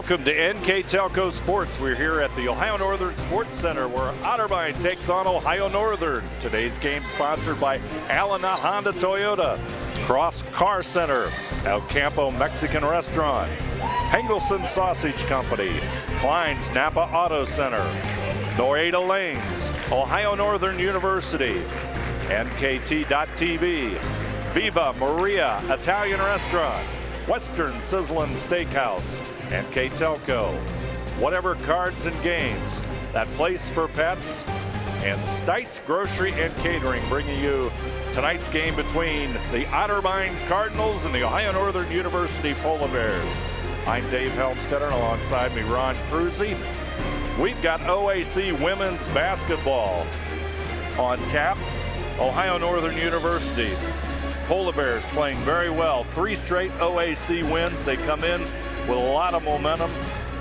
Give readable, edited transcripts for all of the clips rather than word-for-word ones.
Welcome to NKTelco Sports. We're here at the Ohio Northern Sports Center where OTTERBEIN takes on Ohio Northern. Today's game sponsored by Alanat Honda Toyota, Cross Car Center, El Campo Mexican Restaurant, Hengelson Sausage Company, Klein's Napa Auto Center, Norada Lanes, Ohio Northern University, NKT.TV, Viva Maria Italian Restaurant, Western Sizzlin Steakhouse, NKTelco, Whatever Cards and Games, That Place for Pets, and Stites Grocery and Catering, bringing you tonight's game between the OTTERBEIN Cardinals and the Ohio Northern University Polar Bears. I'm Dave Helmstetter, and alongside me, Ron Cruzy. We've got OAC women's basketball on tap. Ohio Northern University Polar Bears playing very well. 3 straight OAC wins. They come in with a lot of momentum.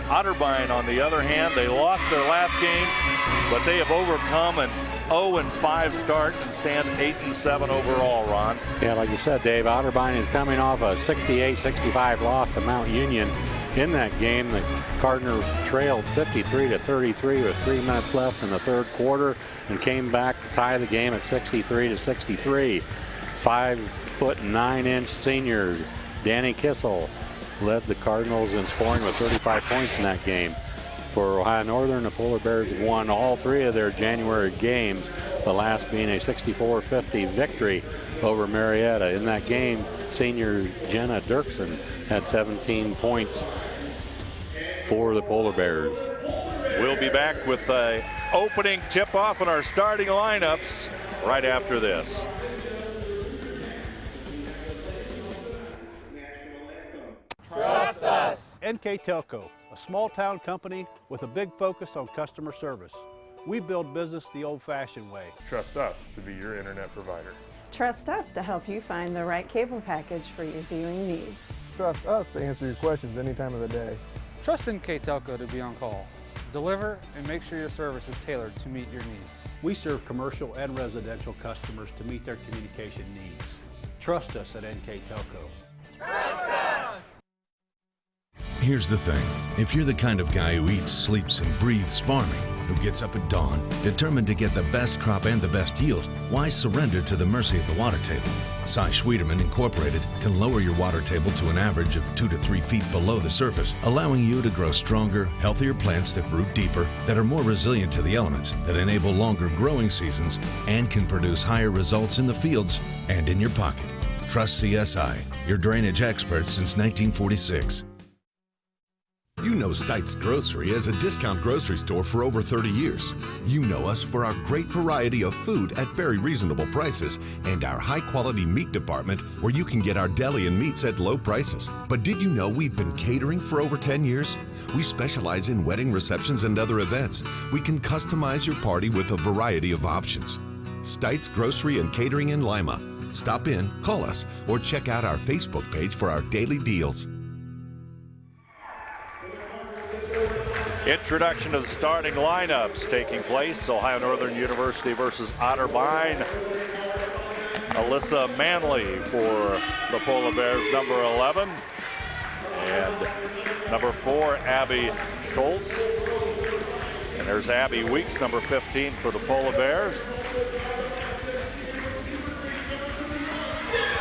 OTTERBEIN, on the other hand, they lost their last game, but they have overcome an 0-5 start and stand 8-7 overall, Ron. Yeah, like you said, Dave, OTTERBEIN is coming off a 68-65 loss to Mount Union. In that game, the Cardinals trailed 53-33 with 3 minutes left in the third quarter and came back to tie the game at 63-63. 5'9" senior Danny Kissel led the Cardinals in scoring with 35 points in that game. For Ohio Northern, the Polar Bears won all 3 of their January games, the last being a 64-50 victory over Marietta. In that game, senior Jenna Dirksen had 17 points for the Polar Bears. We'll be back with the opening tip-off and our starting lineups right after this. Trust us. NKTelco, a small-town company with a big focus on customer service. We build business the old-fashioned way. Trust us to be your internet provider. Trust us to help you find the right cable package for your viewing needs. Trust us to answer your questions any time of the day. Trust NKTelco to be on call. Deliver and make sure your service is tailored to meet your needs. We serve commercial and residential customers to meet their communication needs. Trust us at NKTelco. Trust us! Here's the thing. If you're the kind of guy who eats, sleeps, and breathes farming, who gets up at dawn, determined to get the best crop and the best yield, why surrender to the mercy of the water table? Cy Schwieterman Incorporated can lower your water table to an average of 2 to 3 feet below the surface, allowing you to grow stronger, healthier plants that root deeper, that are more resilient to the elements, that enable longer growing seasons, and can produce higher results in the fields and in your pocket. Trust CSI, your drainage experts since 1946. You know Stites Grocery as a discount grocery store for over 30 years. You know us for our great variety of food at very reasonable prices and our high-quality meat department where you can get our deli and meats at low prices. But did you know we've been catering for over 10 years? We specialize in wedding receptions and other events. We can customize your party with a variety of options. Stites Grocery and Catering in Lima. Stop in, call us, or check out our Facebook page for our daily deals. Introduction of the starting lineups taking place. Ohio Northern University versus OTTERBEIN. Alyssa Manley for the Polar Bears, number 11. And number 4, Abby Schultz. And there's Abby Weeks, number 15 for the Polar Bears.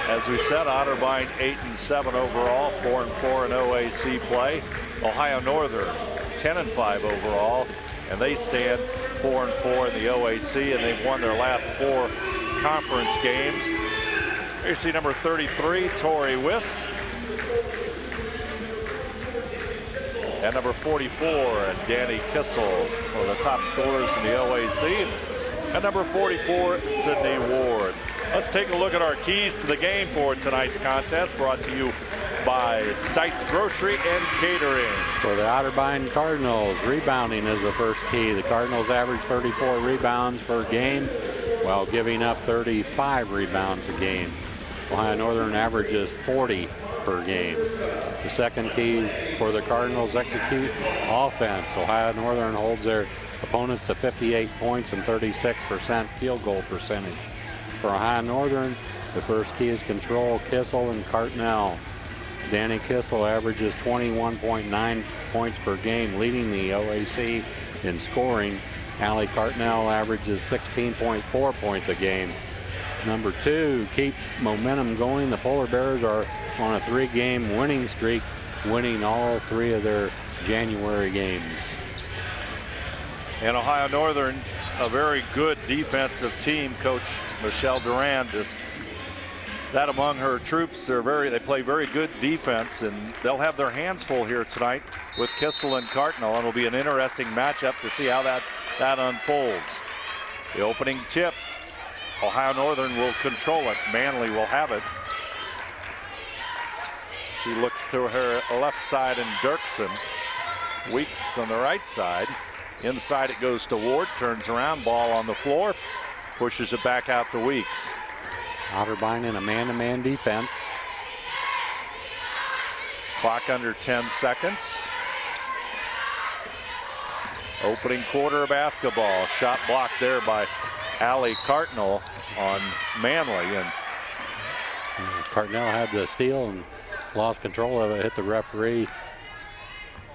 As we said, OTTERBEIN 8-7 overall, 4-4 in OAC play. Ohio Northern 10-5 overall, and they stand 4-4 in the OAC, and they've won their last 4 conference games. Here you see number 33, Tori Wiss, and number 44, Danny Kissel, one of the top scorers in the OAC, and number 44, Sydney Ward. Let's take a look at our keys to the game for tonight's contest, brought to you by Stites Grocery and Catering. For the OTTERBEIN Cardinals, rebounding is the first key. The Cardinals average 34 rebounds per game while giving up 35 rebounds a game. Ohio Northern averages 40 per game. The second key for the Cardinals, execute offense. Ohio Northern holds their opponents to 58 points and 36% field goal percentage. For Ohio Northern, the first key is control Kissel and Cartnell. Danny Kissel averages 21.9 points per game, leading the OAC in scoring. Allie Cartnell averages 16.4 points a game. Number 2, keep momentum going. The Polar Bears are on a 3-game winning streak, winning all 3 of their January games. And Ohio Northern, a very good defensive team. Coach Michelle Durand is that among her troops. They play very good defense, and they'll have their hands full here tonight with Kissel and Cartnell, and it'll be an interesting matchup to see how that unfolds. The opening tip, Ohio Northern will control it. Manley will have it. She looks to her left side and Dirksen. Weeks on the right side. Inside it goes to Ward, turns around, ball on the floor, pushes it back out to Weeks. Otterbein in a man-to-man defense. Clock under 10 seconds. Opening quarter of basketball. Shot blocked there by Allie Cartnell on Manley. And Cartnell had the steal and lost control of it, hit the referee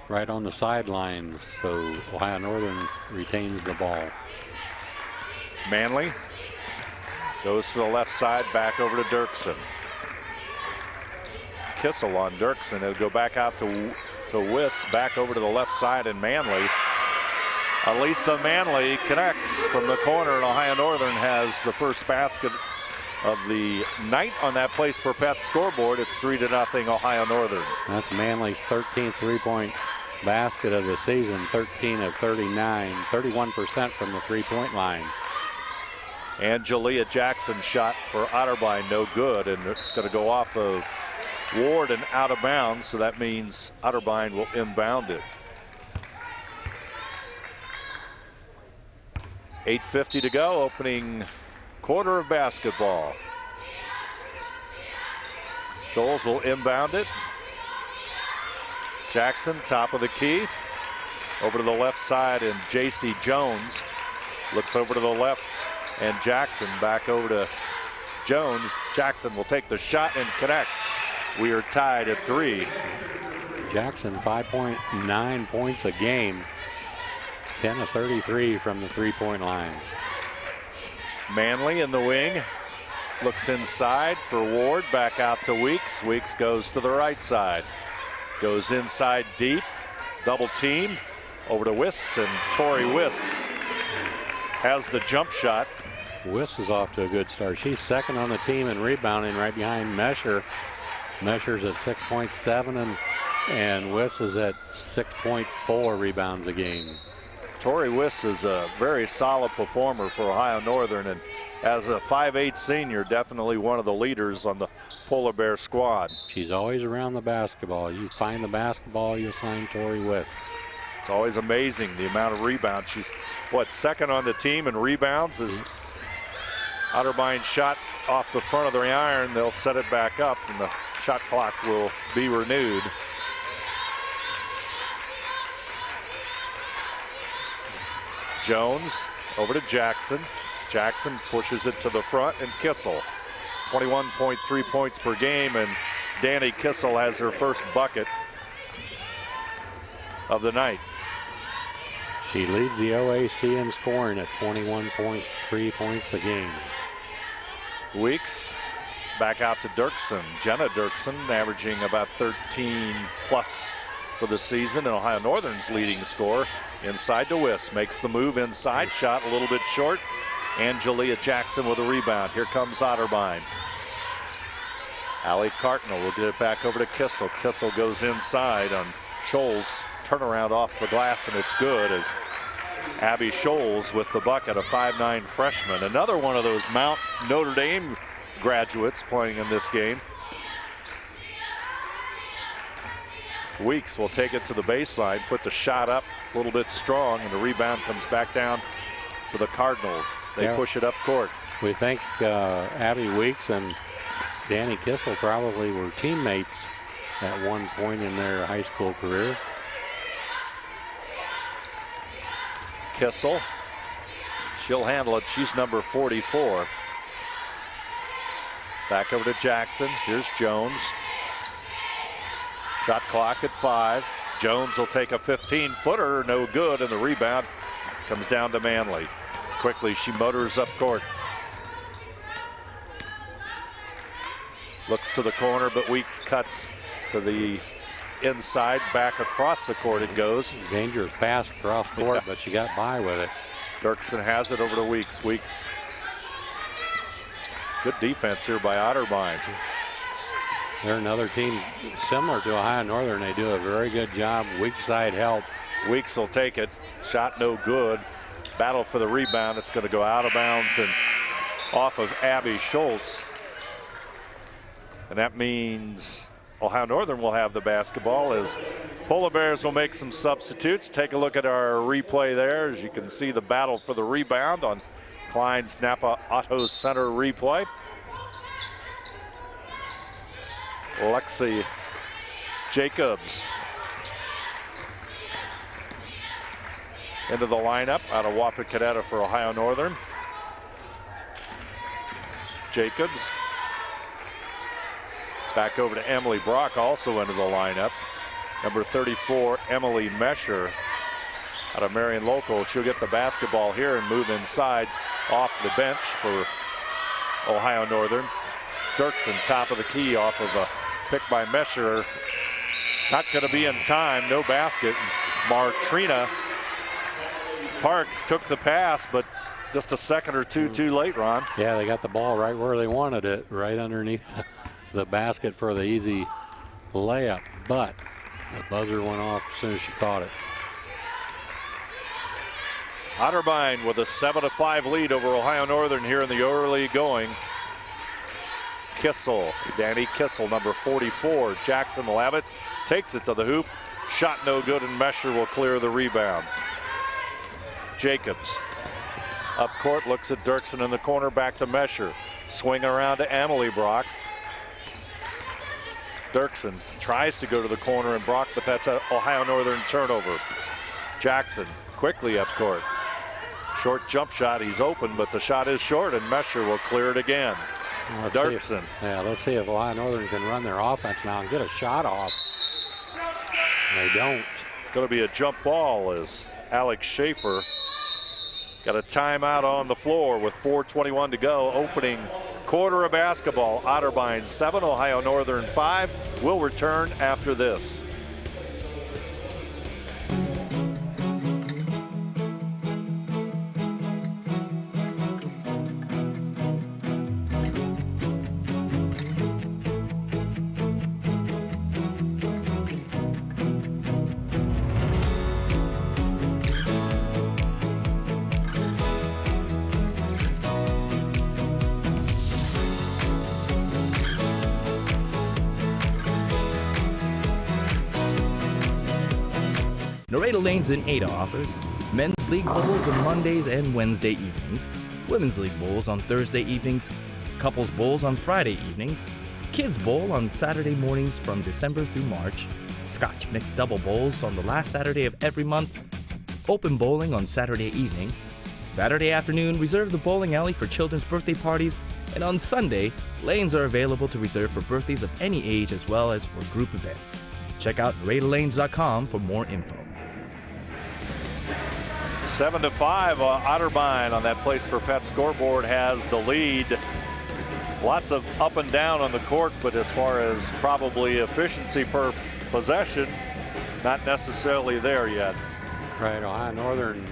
right on the sideline. So Ohio Northern retains the ball. Manley goes to the left side, back over to Dirksen. Kissel on Dirksen. It'll go back out to Wiss, back over to the left side, and Manley. Elisa Manley connects from the corner, and Ohio Northern has the first basket of the night on that Place for Pets scoreboard. It's 3-0 Ohio Northern. That's Manley's 13th three-point basket of the season, 13 of 39, 31% from the three-point line. And Jalea Jackson shot for Otterbein, no good, and it's going to go off of Ward and out of bounds, so that means Otterbein will inbound it. 8:50 to go, opening quarter of basketball. Scholes will inbound it. Jackson, top of the key. Over to the left side, and J.C. Jones looks over to the left, and Jackson back over to Jones. Jackson will take the shot and connect. We are tied at 3. Jackson, 5.9 points a game. 10 of 33 from the three-point line. Manley in the wing. Looks inside for Ward, back out to Weeks. Weeks goes to the right side. Goes inside deep. Double team. Over to Wiss, and Tori Wiss has the jump shot. Wiss is off to a good start. She's second on the team in rebounding, right behind Mesher. Mesher's at 6.7, and Wiss is at 6.4 rebounds a game. Tori Wiss is a very solid performer for Ohio Northern, and as a 5'8" senior, definitely one of the leaders on the Polar Bear squad. She's always around the basketball. You find the basketball, you'll find Tori Wiss. It's always amazing the amount of rebounds. She's, second on the team in rebounds. As Otterbein shot off the front of the iron, they'll set it back up, and the shot clock will be renewed. Jones over to Jackson. Jackson pushes it to the front, and Kissel. 21.3 points per game, and Danny Kissel has her first bucket of the night. She leads the OAC in scoring at 21.3 points a game. Weeks back out to Dirksen. Jenna Dirksen averaging about 13 plus for the season, and Ohio Northern's leading scorer. Inside to Wiss, makes the move inside, shot a little bit short, and Jalea Jackson with a rebound. Here comes Otterbein. Allie Cartnell will get it back over to Kissel. Kissel goes inside on Scholes. Turnaround off the glass, and it's good, as Abby Scholes with the bucket, a 5'9" freshman. Another one of those Mount Notre Dame graduates playing in this game. Weeks will take it to the baseline, put the shot up a little bit strong, and the rebound comes back down to the Cardinals. They push it up court. We think Abby Weeks and Danny Kissel probably were teammates at one point in their high school career. Kissel, she'll handle it. She's number 44. Back over to Jackson. Here's Jones. Shot clock at 5. Jones will take a 15-footer, no good, and the rebound comes down to Manley. Quickly, she motors up court. Looks to the corner, but Weeks cuts to the inside, back across the court it goes. Dangerous pass across court, but she got by with it. Dirksen has it over to Weeks. Weeks. Good defense here by Otterbein. They're another team similar to Ohio Northern. They do a very good job. Weak side help. Weeks will take it. Shot no good. Battle for the rebound. It's going to go out of bounds and off of Abby Schultz. And that means Ohio Northern will have the basketball as Polar Bears will make some substitutes. Take a look at our replay there. As you can see the battle for the rebound on Klein's Napa Auto Center replay. Lexi Jacobs into the lineup out of Wapakoneta for Ohio Northern. Jacobs back over to Emily Brock, also into the lineup. Number 34, Emily Mesher out of Marion Local. She'll get the basketball here and move inside off the bench for Ohio Northern. Dirksen, top of the key off of a pick by Mesher. Not going to be in time, no basket. Martrina Parks took the pass, but just a second or two too late, Ron. Yeah, they got the ball right where they wanted it, right underneath the basket for the easy layup, but the buzzer went off as soon as she caught it. Otterbein with a 7-5 lead over Ohio Northern here in the early going. Kissel, Danny Kissel, number 44. Jackson will have it, takes it to the hoop. Shot no good, and Mesher will clear the rebound. Jacobs up court, looks at Dirksen in the corner, back to Mesher. Swing around to Emily Brock. Dirksen tries to go to the corner and Brock, but that's an Ohio Northern turnover. Jackson quickly up court. Short jump shot, he's open, but the shot is short, and Mesher will clear it again. Dirksen. Let's see if Ohio Northern can run their offense now and get a shot off. They don't. It's going to be a jump ball as Alex Schaefer got a timeout on the floor with 4:21 to go. Opening quarter of basketball. Otterbein 7, Ohio Northern 5. We'll return after this. Laredo Lanes and Ada offers men's league bowls on Mondays and Wednesday evenings, women's league bowls on Thursday evenings, couples bowls on Friday evenings, kids bowl on Saturday mornings from December through March, Scotch mixed double bowls on the last Saturday of every month, open bowling on Saturday evening, Saturday afternoon reserve the bowling alley for children's birthday parties, and on Sunday, lanes are available to reserve for birthdays of any age as well as for group events. Check out LaredoLanes.com for more info. 7-5, Otterbein on that Place for Pets scoreboard has the lead. Lots of up and down on the court, but as far as probably efficiency per possession, not necessarily there yet. Right, Ohio Northern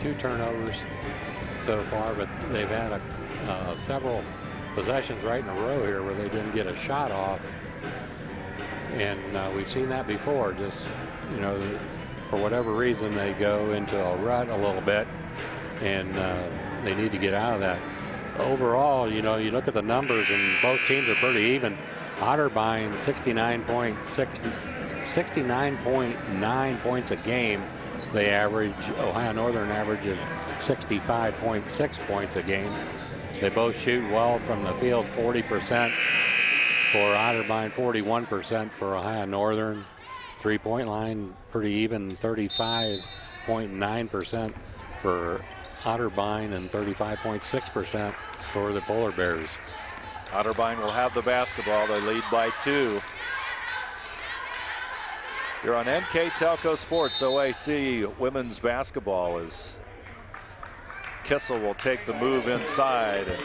2 turnovers so far, but they've had several possessions right in a row here where they didn't get a shot off. And we've seen that before, just, you know, for whatever reason they go into a rut a little bit, and they need to get out of that. Overall, you know, you look at the numbers and both teams are pretty even. Otterbein 69.9 points a game they average. Ohio Northern averages 65.6 points a game. They both shoot well from the field, 40% for Otterbein, 41% for Ohio Northern. 3-point line pretty even, 35.9% for Otterbein and 35.6% for the Polar Bears. Otterbein will have the basketball. They lead by 2. You're on NKTelco Sports. OAC women's basketball as Kissel will take the move inside. And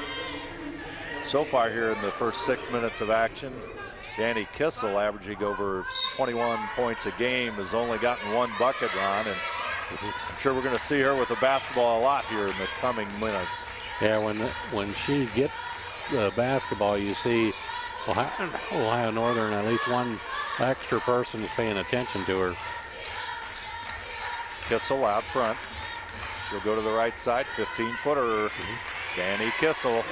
so far here in the first 6 minutes of action, Danny Kissel, averaging over 21 points a game, has only gotten one bucket, Ron, and I'm sure we're going to see her with the basketball a lot here in the coming minutes. Yeah, when she gets the basketball, you see Ohio Northern, at least one extra person is paying attention to her. Kissel out front. She'll go to the right side, 15-footer. Danny Kissel.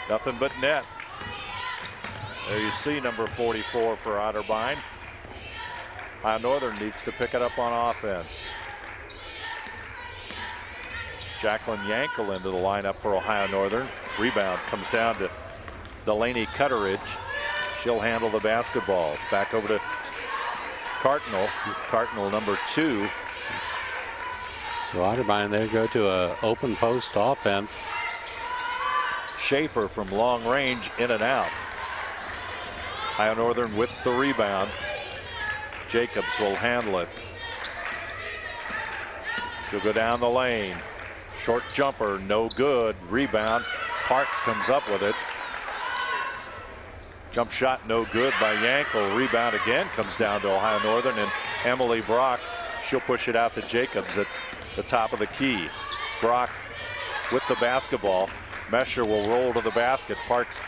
Nothing but net. There you see number 44 for Otterbein. Ohio Northern needs to pick it up on offense. Jacqueline Yankel into the lineup for Ohio Northern. Rebound comes down to Delaney Cutteridge. She'll handle the basketball. Back over to Cardinal. Cardinal number 2. So Otterbein, they go to a open post offense. Schaefer from long range, in and out. Ohio Northern with the rebound. Jacobs will handle it. She'll go down the lane. Short jumper, no good. Rebound. Parks comes up with it. Jump shot no good by Yankel. Rebound again comes down to Ohio Northern, and Emily Brock, she'll push it out to Jacobs at the top of the key. Brock with the basketball. Mesher will roll to the basket. Parks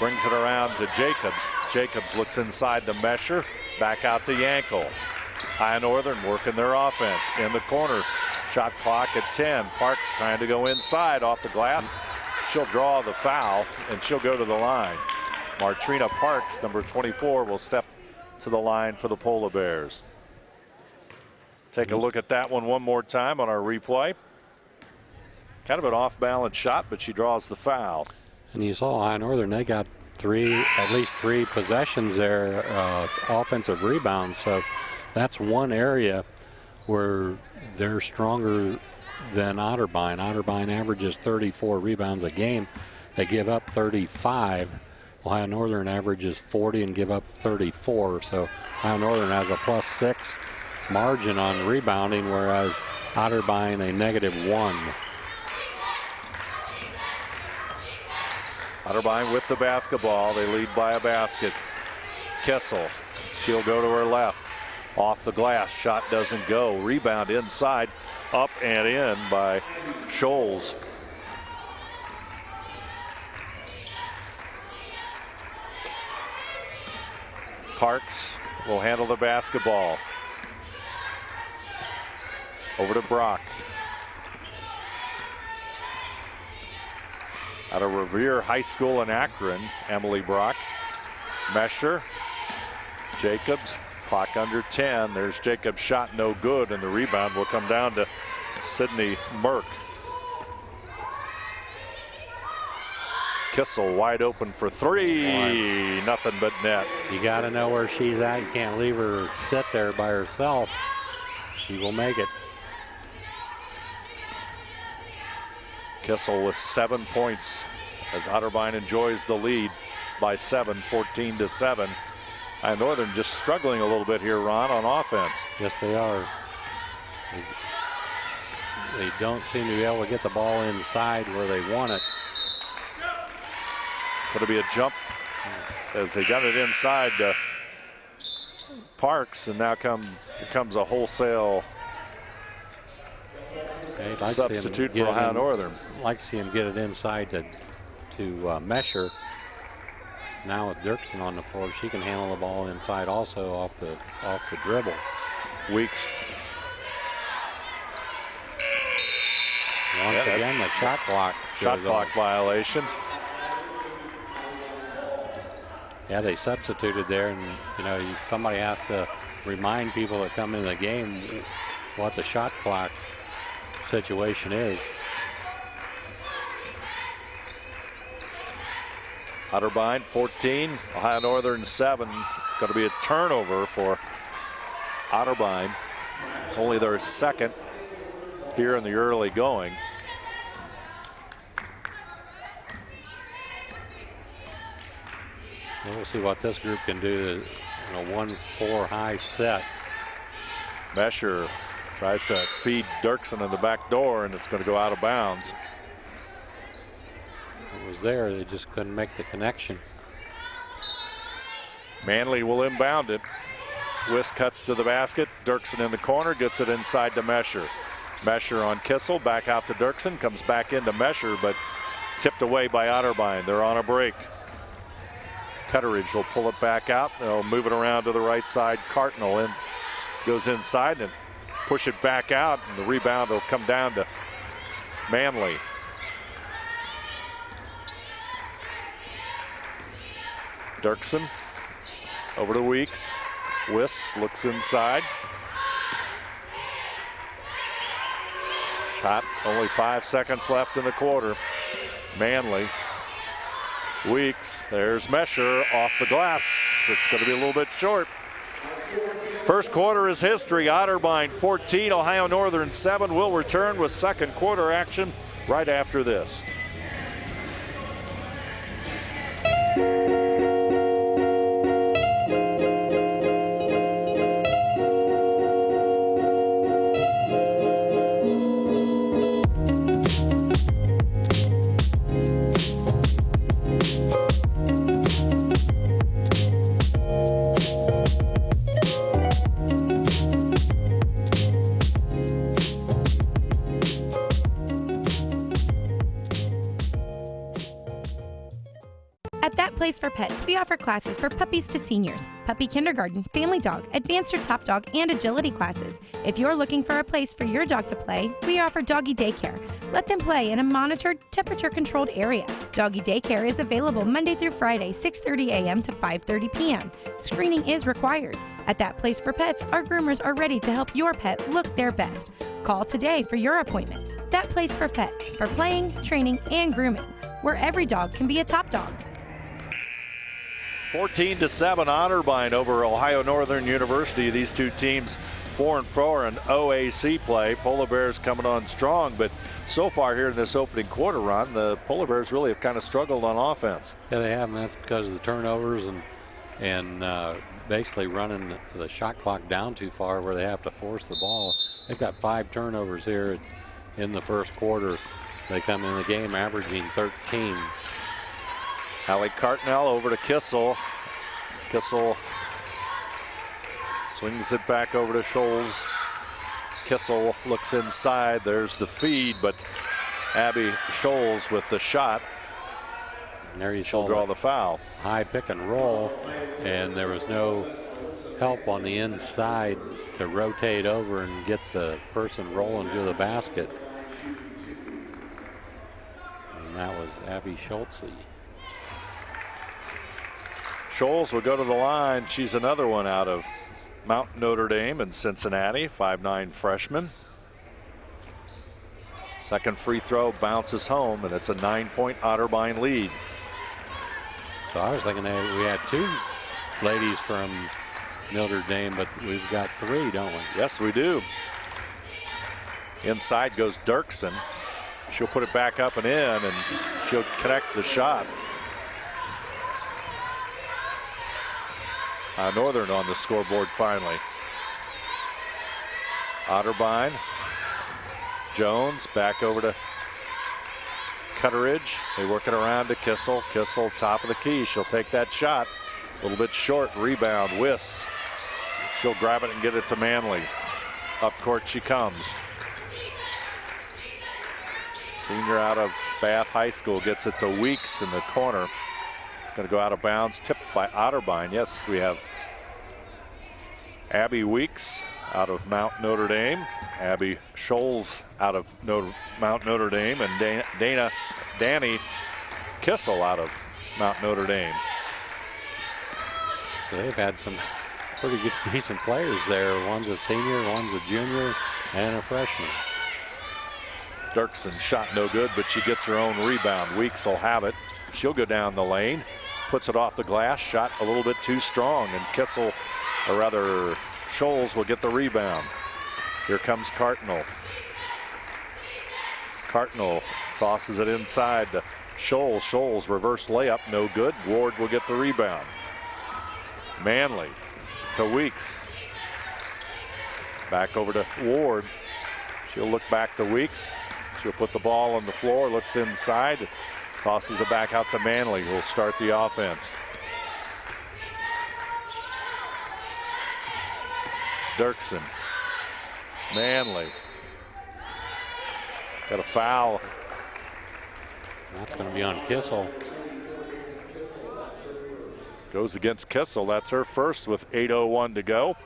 brings it around to Jacobs. Jacobs looks inside to Mesher. Back out to Yankel. Ohio Northern working their offense in the corner. Shot clock at 10. Parks trying to go inside off the glass. She'll draw the foul, and she'll go to the line. Martrina Parks, number 24, will step to the line for the Polar Bears. Take a look at that one more time on our replay. Kind of an off-balance shot, but she draws the foul. And you saw Ohio Northern, they got at least three possessions there, offensive rebounds. So that's one area where they're stronger than Otterbein. Otterbein averages 34 rebounds a game. They give up 35. Ohio Northern averages 40 and give up 34. So Ohio Northern has a +6 margin on rebounding, whereas Otterbein a -1. Otterbein with the basketball. They lead by a basket. Kissel, she'll go to her left. Off the glass, shot doesn't go. Rebound inside, up and in by Scholes. Parks will handle the basketball. Over to Brock. Out of Revere High School in Akron, Emily Brock. Mesher. Jacobs, clock under 10. There's Jacobs' shot, no good, and the rebound will come down to Sydney Merck. Kissel wide open for 3. Nothing but net. You got to know where she's at. You can't leave her sit there by herself. She will make it. Kissel with 7 points as Otterbein enjoys the lead by 7, 14-7. And Northern just struggling a little bit here, Ron, on offense. Yes, they are. They don't seem to be able to get the ball inside where they want it. Going to be a jump as they got it inside to Parks, and now comes a wholesale substitute for Ohio Northern. I'd like to see him get it inside to Mesher. Now with Dirksen on the floor, she can handle the ball inside also off the dribble. Weeks. Once again, the shot clock. Shot clock violation. Yeah, they substituted there, and somebody has to remind people that come in the game what the shot clock situation is. Otterbein 14, Ohio Northern 7. Going to be a turnover for Otterbein. It's only their second here in the early going. We'll see what this group can do And a 1-4 high set. Mesher tries to feed Dirksen in the back door, and it's going to go out of bounds. It was there, they just couldn't make the connection. Manley will inbound it. Wiss cuts to the basket. Dirksen in the corner, gets it inside to Mesher. Mesher on Kissel, back out to Dirksen, comes back into Mesher, but tipped away by Otterbein. They're on a break. Cutteridge will pull it back out. They'll move it around to the right side. Cardinal goes inside and push it back out, and the rebound will come down to Manley. Dirksen over to Weeks. Wiss looks inside. Shot, only 5 seconds left in the quarter. Manley. Weeks, there's Mesher off the glass. It's going to be a little bit short. First quarter is history. Otterbein 14, Ohio Northern 7. Will return with second quarter action right after this. Place for Pets, we offer classes for puppies to seniors, puppy kindergarten, family dog, advanced or top dog, and agility classes. If you're looking for a place for your dog to play, we offer doggy daycare. Let them play in a monitored, temperature-controlled area. Doggy daycare is available Monday through Friday, 6:30 a.m. to 5:30 p.m. Screening is required. At That Place for Pets, our groomers are ready to help your pet look their best. Call today for your appointment. That Place for Pets, for playing, training, and grooming, where every dog can be a top dog. 14-7 Otterbein over Ohio Northern University. These two teams 4-4 in OAC play. Polar Bears coming on strong, but so far here in this opening quarter run, the Polar Bears really have kind of struggled on offense. Yeah, they have, and that's because of the turnovers and basically running the shot clock down too far where they have to force the ball. They've got 5 turnovers here in the first quarter. They come in the game averaging 13. Allie Cartnell over to Kissel. Kissel swings it back over to Scholes. Kissel looks inside. There's the feed, but Abby Scholes with the shot. And there you She'll draw the foul. High pick and roll, and there was no help on the inside to rotate over and get the person rolling to the basket. And that was Abby Schultze. Scholes will go to the line. She's another one out of Mount Notre Dame in Cincinnati, 5'9" freshman. Second free throw bounces home, and it's a 9-point Otterbein lead. So I was thinking that we had 2 ladies from Notre Dame, but we've got 3, don't we? Yes, we do. Inside goes Dirksen. She'll put it back up and in, and she'll connect the shot. Northern on the scoreboard finally. Otterbein. Jones back over to Cutteridge. They work it around to Kissel. Kissel top of the key. She'll take that shot. A little bit short. Rebound. Wiss. She'll grab it and get it to Manley. Up court she comes. Senior out of Bath High School gets it to Weeks in the corner. Going to go out of bounds, tipped by Otterbein. Yes, we have Abby Weeks out of Mount Notre Dame, Abby Scholes out of Mount Notre Dame, and Danny Kissel out of Mount Notre Dame. So they've had some pretty good, decent players there. One's a senior, one's a junior, and a freshman. Dirksen shot no good, but she gets her own rebound. Weeks will have it. She'll go down the lane. Puts it off the glass, shot a little bit too strong, and Kissel, or rather Scholes, will get the rebound. Here comes Cartnell. Cartnell tosses it inside to Scholes. Scholes reverse layup, no good. Ward will get the rebound. Manley to Weeks. Back over to Ward. She'll look back to Weeks. She'll put the ball on the floor, looks inside, tosses it back out to Manley, who will start the offense. Dirksen. Manley. Got a foul. That's going to be on Kissel. Goes against Kissel. That's her first with 8:01 to go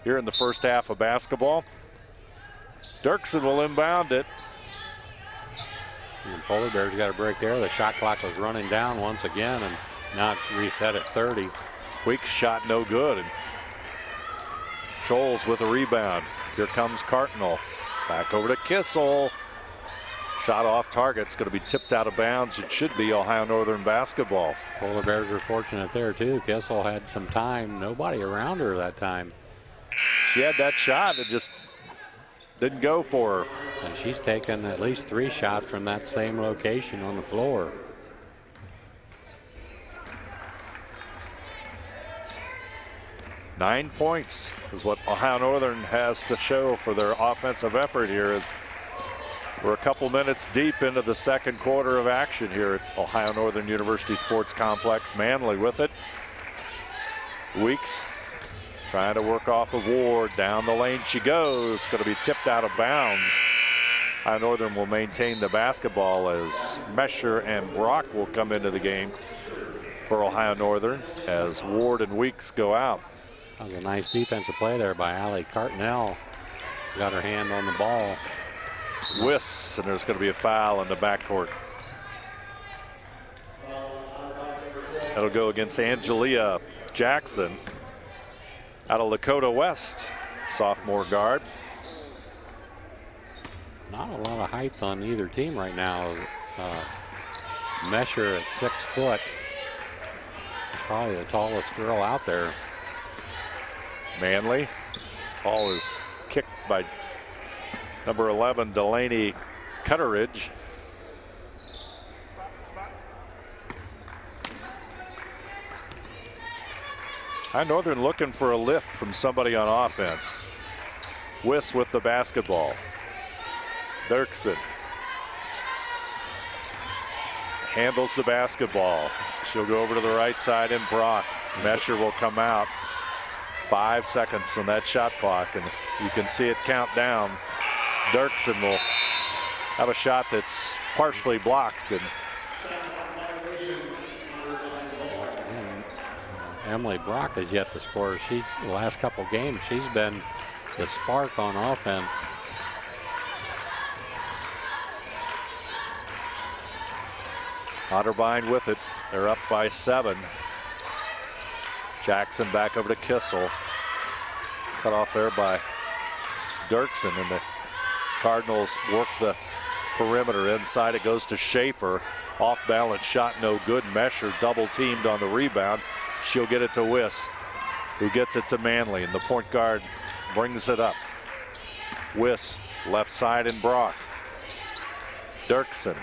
here in the first half of basketball. Dirksen will inbound it. And the Polar Bears got a break there. The shot clock was running down once again, and now it's reset at 30. Weeks shot no good. And Scholes with a rebound. Here comes Cartnell. Back over to Kissel. Shot off target. It's going to be tipped out of bounds. It should be Ohio Northern basketball. Polar Bears were fortunate there too. Kissel had some time. Nobody around her that time. She had that shot. It just didn't go for her. And she's taken at least 3 shots from that same location on the floor. Nine points is what Ohio Northern has to show for their offensive effort here, as we're a couple minutes deep into the second quarter of action here at Ohio Northern University Sports Complex. Manley with it. Weeks trying to work off of Ward. Down the lane she goes. Going to be tipped out of bounds. Ohio Northern will maintain the basketball as Mesher and Brock will come into the game for Ohio Northern as Ward and Weeks go out. That was a nice defensive play there by Allie Cartnell. Got her hand on the ball. Whists, and there's going to be a foul in the backcourt. That'll go against Angelia Jackson out of Lakota West, sophomore guard. Not a lot of height on either team right now. Mesher at 6 foot. Probably the tallest girl out there. Manley. Ball is kicked by number 11, Delaney Cutteridge. High Northern looking for a lift from somebody on offense. Wiss with the basketball. Dirksen handles the basketball. She'll go over to the right side, and Brock. Mesher will come out. 5 seconds on that shot clock, and you can see it count down. Dirksen will have a shot that's partially blocked. And Emily Brock has yet to score. The last couple games, she's been the spark on offense. Otterbein with it. They're up by 7. Jackson back over to Kissel. Cut off there by Dirksen, and the Cardinals work the perimeter. Inside it goes to Schaefer. Off balance shot no good. Mesher double teamed on the rebound. She'll get it to Wiss, who gets it to Manley, and the point guard brings it up. Wiss left side, and Brock. Dirksen.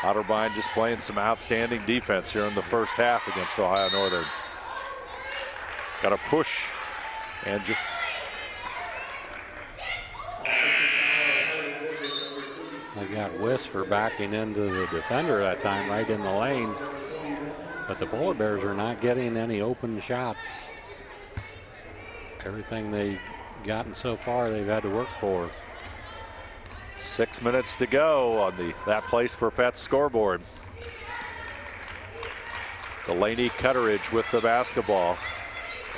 Otterbein just playing some outstanding defense here in the first half against Ohio Northern. Got a push. And they got Wiss for backing into the defender that time right in the lane. But the Polar Bears are not getting any open shots. Everything they've gotten so far, they've had to work for. 6 minutes to go on the That Place for Pets scoreboard. Delaney Cutteridge with the basketball.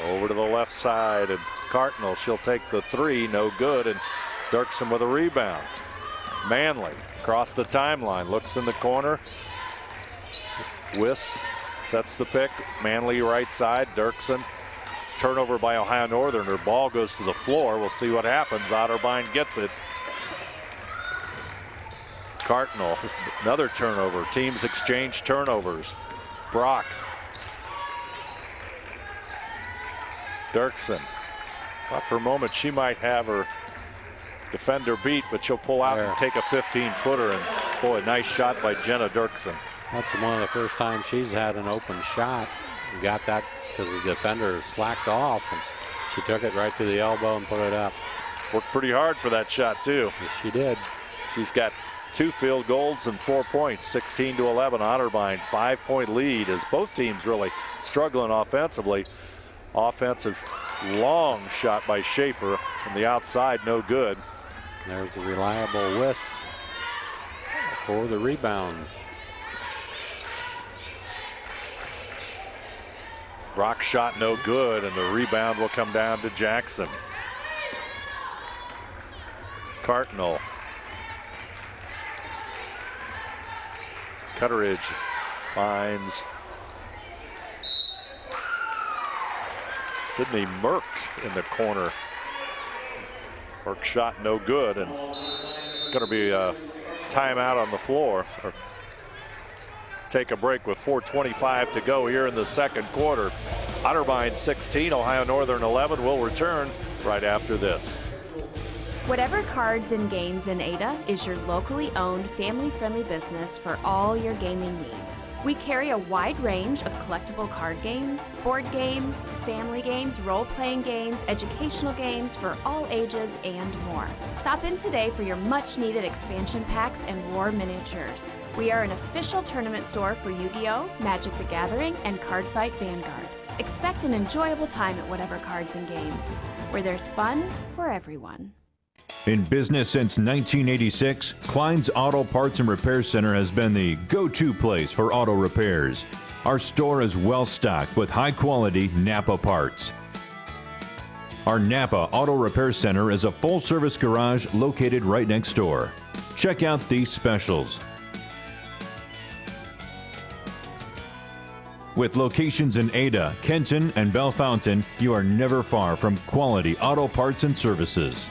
Over to the left side, and Cartnell, she'll take the 3, no good, and Dirksen with a rebound. Manley across the timeline, looks in the corner. Wiss sets the pick. Manley right side, Dirksen. Turnover by Ohio Northern. Her ball goes to the floor. We'll see what happens. Otterbein gets it. Cartnell, another turnover. Teams exchange turnovers. Brock. Dirksen. Thought for a moment she might have her defender beat, but she'll pull out and take a 15-footer. And boy, a nice shot by Jenna Dirksen. That's one of the first times she's had an open shot. Got that because the defender slacked off, and she took it right to the elbow and put it up. Worked pretty hard for that shot, too. Yes, she did. She's got 2 field goals and 4 points, 16-11. Otterbein, 5-point lead as both teams really struggling offensively. Offensive long shot by Schaefer from the outside, no good. There's a reliable whisk for the rebound. Brock shot no good, and the rebound will come down to Jackson. Cardinal. Cutteridge finds Sydney Merck in the corner. Merck shot no good, and going to be a timeout on the floor. Or take a break with 4:25 to go here in the second quarter. Otterbein 16, Ohio Northern 11. Will return right after this. Whatever Cards and Games in Ada is your locally owned, family-friendly business for all your gaming needs. We carry a wide range of collectible card games, board games, family games, role-playing games, educational games for all ages, and more. Stop in today for your much-needed expansion packs and war miniatures. We are an official tournament store for Yu-Gi-Oh!, Magic the Gathering, and Cardfight Vanguard. Expect an enjoyable time at Whatever Cards and Games, where there's fun for everyone. In business since 1986, Klein's Auto Parts and Repair Center has been the go-to place for auto repairs. Our store is well stocked with high-quality Napa parts. Our Napa Auto Repair Center is a full-service garage located right next door. Check out these specials. With locations in Ada, Kenton, and Bellefontaine, you are never far from quality auto parts and services.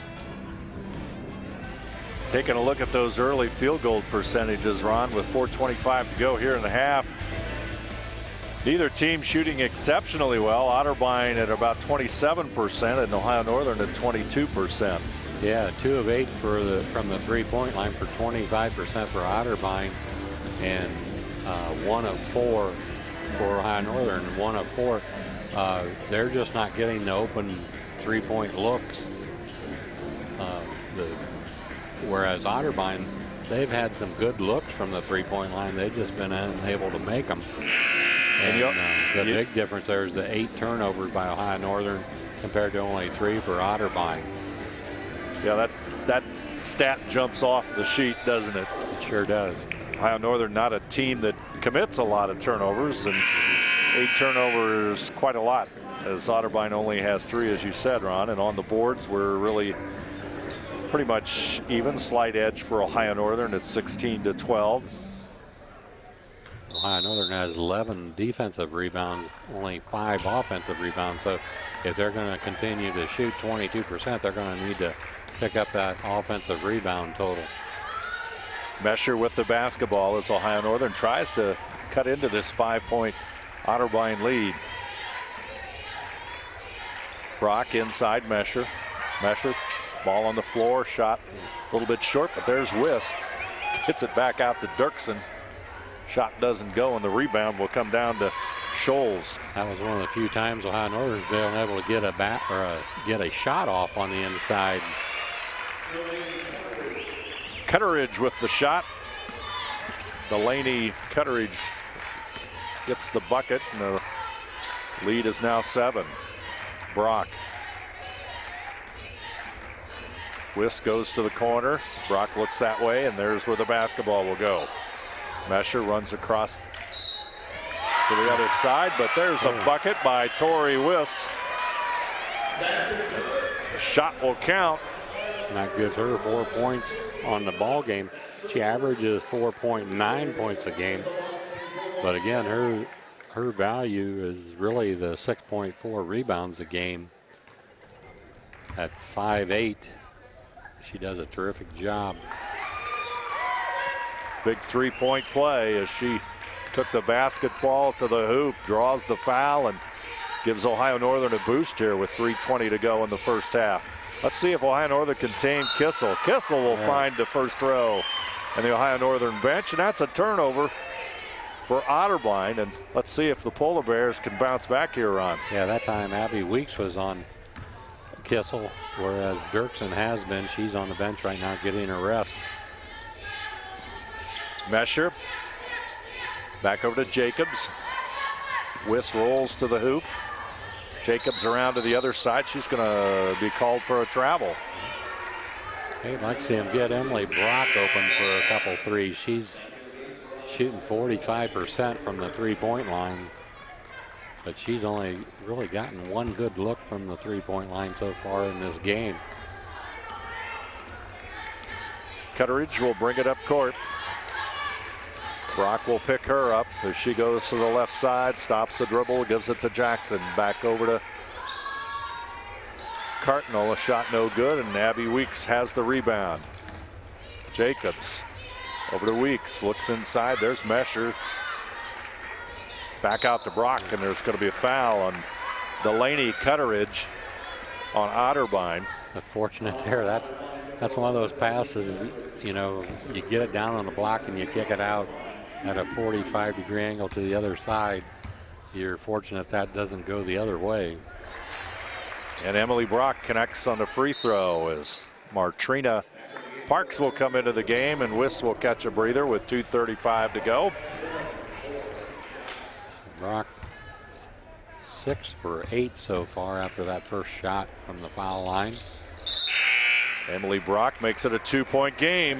Taking a look at those early field goal percentages, Ron, with 4:25 to go here in the half. Neither team shooting exceptionally well. Otterbein at about 27% and Ohio Northern at 22%. Yeah, 2 of 8 from the three-point line for 25% for Otterbein, and 1 of 4 for Ohio Northern, and 1 of 4. They're just not getting the open three-point looks. Whereas Otterbein, they've had some good looks from the three-point line. They've just been unable to make them. And the big difference there is the 8 turnovers by Ohio Northern compared to only 3 for Otterbein. Yeah, that stat jumps off the sheet, doesn't it? It sure does. Ohio Northern not a team that commits a lot of turnovers, and 8 turnovers quite a lot, as Otterbein only has 3, as you said, Ron. And on the boards, we're really pretty much even, slight edge for Ohio Northern at 16-12. Ohio Northern has 11 defensive rebounds, only 5 offensive rebounds. So if they're going to continue to shoot 22%, they're going to need to pick up that offensive rebound total. Mesher with the basketball as Ohio Northern tries to cut into this 5-point Otterbein lead. Brock inside Mesher. Mesher, ball on the floor, shot a little bit short, but there's Wisp. Gets it back out to Dirksen. Shot doesn't go, and the rebound will come down to Scholes. That was one of the few times Ohio Northern's been able to get get a shot off on the inside. Cutteridge with the shot. Delaney Cutteridge gets the bucket, and the lead is now 7. Brock. Wisk goes to the corner. Brock looks that way, and there's where the basketball will go. Mesher runs across to the other side, but there's a bucket by Tori Wisk. The shot will count. That gives her 4 points on the ball game. She averages 4.9 points a game. But again, her value is really the 6.4 rebounds a game. At 5'8", she does a terrific job. Big three-point play as she took the basketball to the hoop, draws the foul, and gives Ohio Northern a boost here with 3:20 to go in the first half. Let's see if Ohio Northern can tame Kissel. Kissel will find the first row and the Ohio Northern bench, and that's a turnover. for Otterbein, and let's see if the Polar Bears can bounce back here, Ron. Yeah, that time Abby Weeks was on Kissel, whereas Dirksen has been. She's on the bench right now getting a rest. Mesher back over to Jacobs. Wiss rolls to the hoop. Jacobs around to the other side. She's going to be called for a travel. I'd like to see him get Emily Brock open for a couple threes. She's shooting 45% from the three-point line, but she's only really gotten one good look from the three-point line so far in this game. Cutteridge will bring it up court. Brock will pick her up as she goes to the left side, stops the dribble, gives it to Jackson. Back over to Cartnell, a shot no good, and Abby Weeks has the rebound. Jacobs over to Weeks, looks inside, there's Mesher. Back out to Brock, and there's going to be a foul on Delaney Cutteridge on Otterbein. Unfortunate there. That's one of those passes, you know, you get it down on the block and you kick it out at a 45-degree angle to the other side. You're fortunate that doesn't go the other way. And Emily Brock connects on the free throw as Martrina Parks will come into the game, and Wiss will catch a breather with 2:35 to go. Brock 6 for 8 so far after that first shot from the foul line. Emily Brock makes it a 2-point game.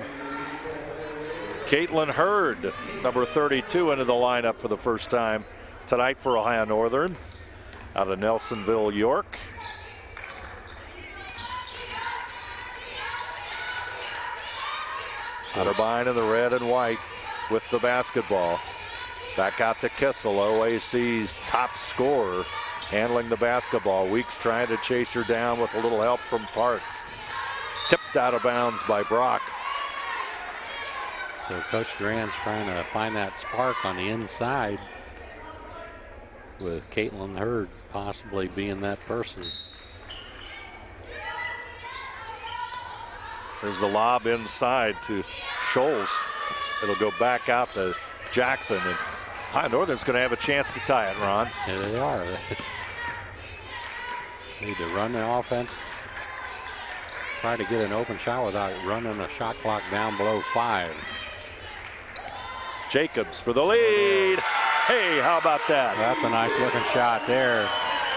Caitlin Hurd, number 32, into the lineup for the first time tonight for Ohio Northern out of Nelsonville, York. Otterbein in the red and white with the basketball. Back out to Kissel, OAC's top scorer, handling the basketball. Weeks trying to chase her down with a little help from Parks. Tipped out of bounds by Brock. So Coach Duran's trying to find that spark on the inside, with Caitlin Hurd possibly being that person. There's the lob inside to Scholes. It'll go back out to Jackson, and Ohio Northern's going to have a chance to tie it, Ron. Yeah, they are. Need to run the offense, try to get an open shot without running a shot clock down below 5. Jacobs for the lead. Hey, how about that? That's a nice looking shot there.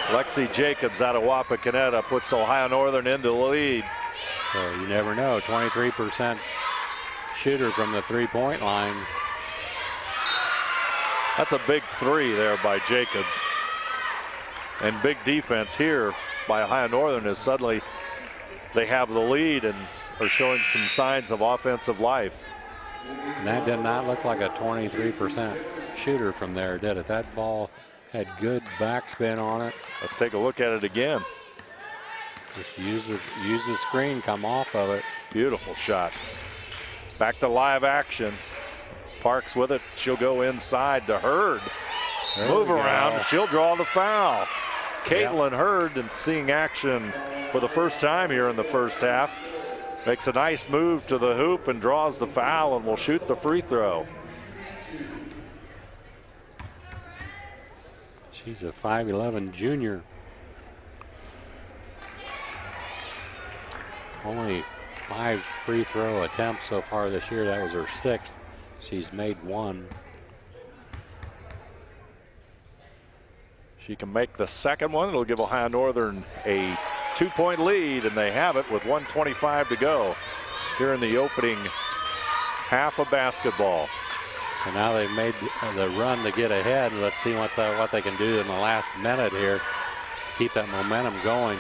Lexi Jacobs out of Wapakoneta puts Ohio Northern into the lead. So you never know, 23% shooter from the three-point line. That's a big three there by Jacobs. And big defense here by Ohio Northern as suddenly they have the lead and are showing some signs of offensive life. And that did not look like a 23% shooter from there, did it? That ball had good backspin on it. Let's take a look at it again. Just use the screen, come off of it. Beautiful shot. Back to live action. Parks with it. She'll go inside to Hurd. Move around. She'll draw the foul. Caitlin Hurd, and seeing action for the first time here in the first half, makes a nice move to the hoop and draws the foul and will shoot the free throw. She's a 5'11" junior. Only 5 free throw attempts so far this year. That was her 6th. She's made 1. She can make the second one. It'll give Ohio Northern a 2-point lead, and they have it with 1:25 to go here in the opening half of basketball. So now they've made the run to get ahead. Let's see what they can do in the last minute here to keep that momentum going.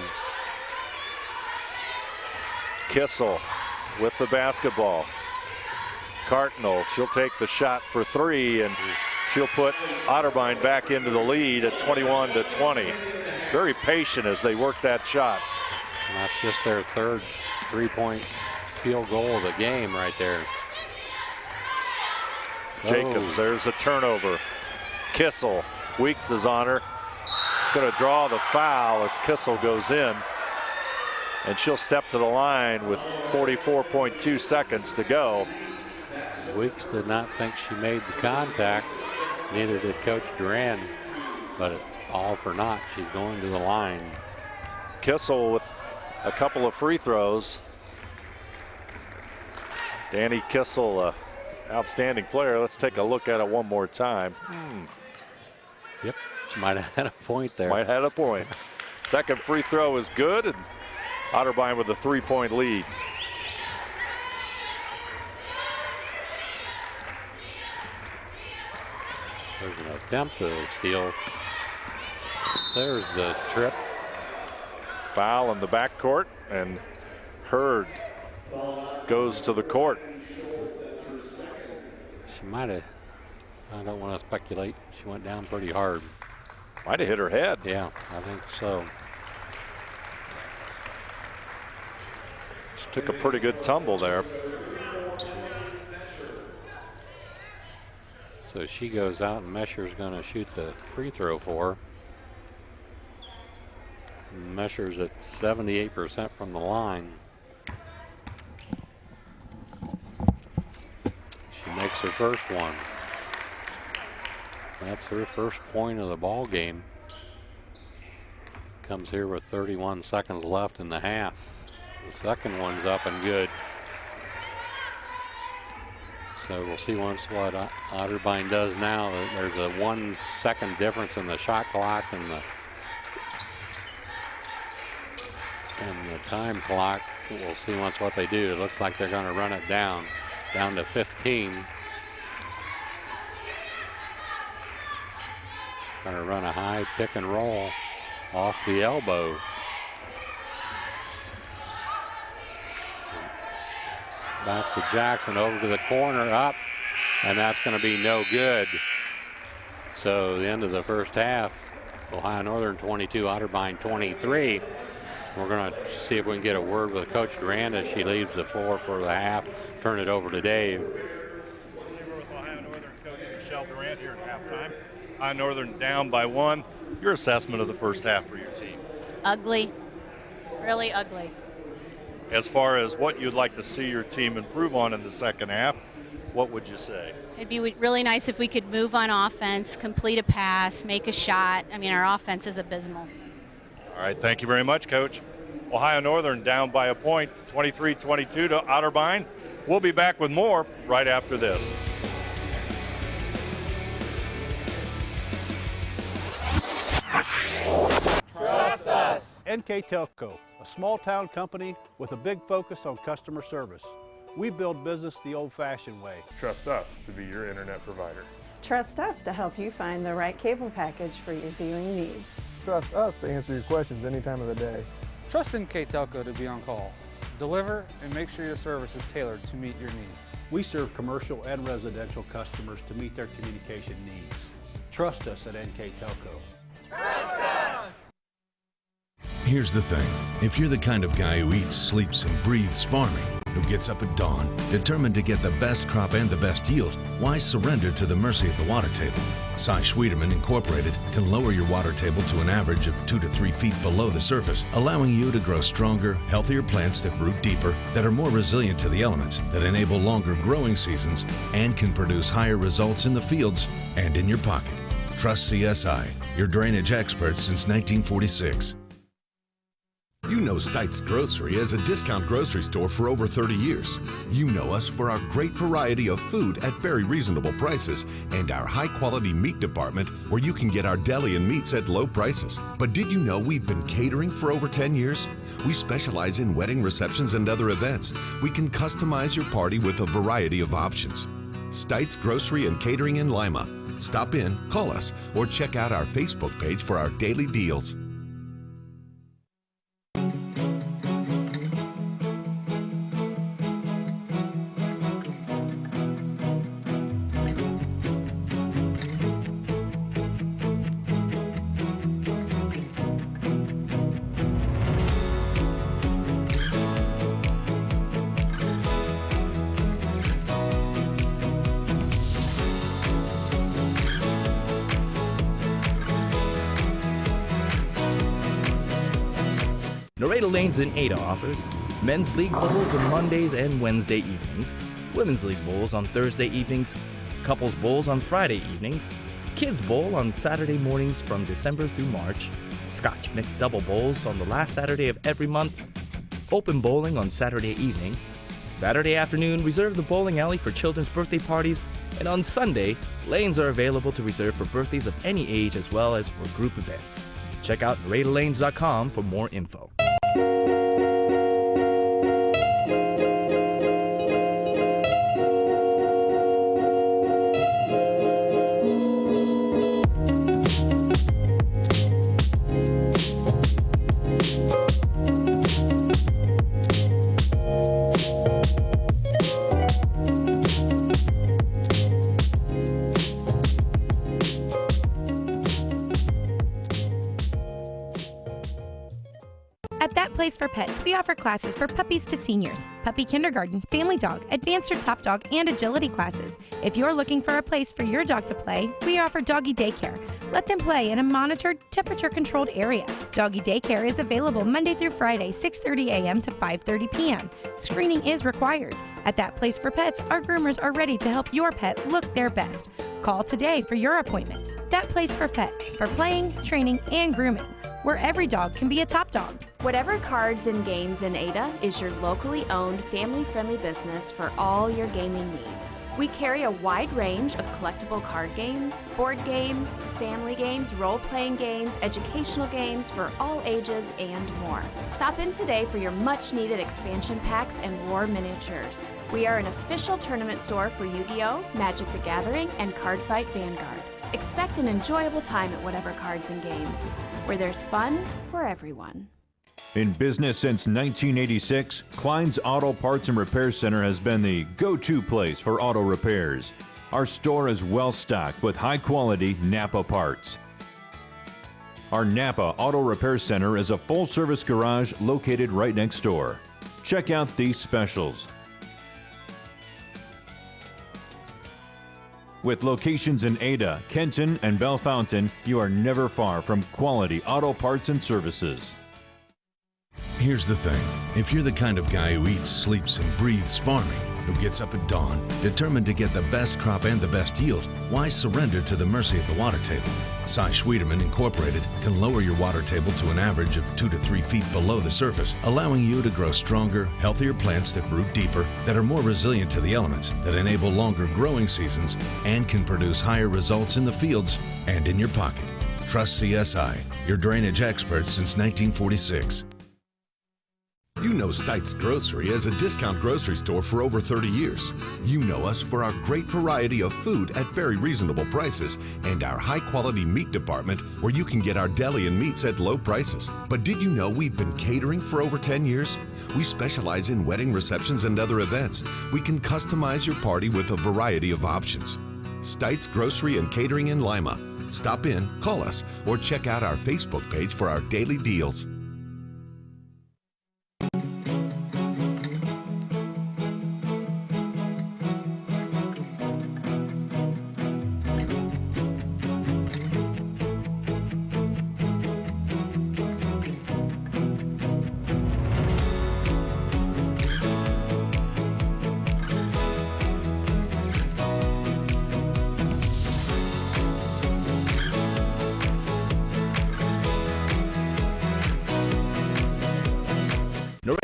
Kissel with the basketball. Cartnell, she'll take the shot for 3, and she'll put Otterbein back into the lead at 21-20. Very patient as they work that shot. And that's just their 3rd three-point field goal of the game right there. Jacobs, there's a turnover. Kissel, Weeks is on her. She's going to draw the foul as Kissel goes in. And she'll step to the line with 44.2 seconds to go. Weeks did not think she made the contact. Neither did Coach Duran, but all for naught. She's going to the line. Kissel with a couple of free throws. Danny Kissel, outstanding player. Let's take a look at it one more time. Yep, she might have had a point there. Might have had a point. Second free throw is good, and Otterbein with a 3-point lead. There's an attempt to steal. There's the trip. Foul in the backcourt, and Hurd goes to the court. She might have, I don't want to speculate, she went down pretty hard. Might have hit her head. Yeah, I think so. Just took a pretty good tumble there. So she goes out, and Mesher's going to shoot the free throw for her. Mesher's at 78% from the line. She makes her first one. That's her first point of the ball game. Comes here with 31 seconds left in the half. The second one's up and good. So we'll see once what Otterbein does now. There's a 1 second difference in the shot clock and the time clock. We'll see once what they do. It looks like they're going to run it down to 15. Going to run a high pick and roll off the elbow. Back to Jackson, over to the corner, up, and that's going to be no good. So the end of the first half, Ohio Northern 22, Otterbein 23. We're going to see if we can get a word with Coach Durand as she leaves the floor for the half. Turn it over to Dave. Ohio Northern coach Michelle Durant here at halftime. Ohio Northern down by 1. Your assessment of the first half for your team? Ugly, really ugly. As far as what you'd like to see your team improve on in the second half, what would you say? It'd be really nice if we could move on offense, complete a pass, make a shot. I mean, our offense is abysmal. All right, thank you very much, Coach. Ohio Northern down by a point, 23-22 to Otterbein. We'll be back with more right after this. Trust us. NKTelco, a small-town company with a big focus on customer service. We build business the old-fashioned way. Trust us to be your internet provider. Trust us to help you find the right cable package for your viewing needs. Trust us to answer your questions any time of the day. Trust NKTelco to be on call. Deliver and make sure your service is tailored to meet your needs. We serve commercial and residential customers to meet their communication needs. Trust us at NKTelco. Here's the thing. If you're the kind of guy who eats, sleeps, and breathes farming, who gets up at dawn, determined to get the best crop and the best yield, why surrender to the mercy of the water table? Cy Schwieterman Incorporated can lower your water table to an average of 2 to 3 feet below the surface, allowing you to grow stronger, healthier plants that root deeper, that are more resilient to the elements, that enable longer growing seasons, and can produce higher results in the fields and in your pocket. Trust CSI, your drainage experts since 1946. You know Stites Grocery as a discount grocery store for over 30 years. You know us for our great variety of food at very reasonable prices and our high-quality meat department where you can get our deli and meats at low prices. But did you know we've been catering for over 10 years? We specialize in wedding receptions and other events. We can customize your party with a variety of options. Stites Grocery and Catering in Lima. Stop in, call us, or check out our Facebook page for our daily deals. Nareda Lanes and Ada offers men's league bowls on Mondays and Wednesday evenings, women's league bowls on Thursday evenings, couples bowls on Friday evenings, Kids Bowl on Saturday mornings from December through March, Scotch Mixed Double Bowls on the last Saturday of every month, open bowling on Saturday evening, Saturday afternoon, reserve the bowling alley for children's birthday parties, and on Sunday, lanes are available to reserve for birthdays of any age as well as for group events. Check out NKTelco.com for more info. At That Place for Pets, we offer classes for puppies to seniors, puppy kindergarten, family dog, advanced or top dog, and agility classes. If you're looking for a place for your dog to play, we offer doggy daycare. Let them play in a monitored, temperature-controlled area. Doggy daycare is available Monday through Friday, 6:30 a.m. to 5:30 p.m. Screening is required. At That Place for Pets, our groomers are ready to help your pet look their best. Call today for your appointment. That Place for Pets, for playing, training, and grooming, where every dog can be a top dog. Whatever Cards and Games in Ada is your locally owned, family-friendly business for all your gaming needs. We carry a wide range of collectible card games, board games, family games, role-playing games, educational games for all ages, and more. Stop in today for your much-needed expansion packs and war miniatures. We are an official tournament store for Yu-Gi-Oh!, Magic the Gathering, and Cardfight Vanguard. Expect an enjoyable time at Whatever Cards and Games, where there's fun for everyone. In business since 1986, Klein's Auto Parts and Repair Center has been the go-to place for auto repairs. Our store is well stocked with high-quality Napa parts. Our Napa Auto Repair Center is a full-service garage located right next door. Check out these specials. With locations in Ada, Kenton, and Bellefontaine, you are never far from quality auto parts and services. Here's the thing. If you're the kind of guy who eats, sleeps, and breathes farming, who gets up at dawn, determined to get the best crop and the best yield, why surrender to the mercy of the water table? Cy Schwieterman Incorporated can lower your water table to an average of 2 to 3 feet below the surface, allowing you to grow stronger, healthier plants that root deeper, that are more resilient to the elements, that enable longer growing seasons, and can produce higher results in the fields and in your pocket. Trust CSI, your drainage experts since 1946. You know Stites Grocery as a discount grocery store for over 30 years. You know us for our great variety of food at very reasonable prices and our high-quality meat department where you can get our deli and meats at low prices. But did you know we've been catering for over 10 years? We specialize in wedding receptions and other events. We can customize your party with a variety of options. Stites Grocery and Catering in Lima. Stop in, call us, or check out our Facebook page for our daily deals.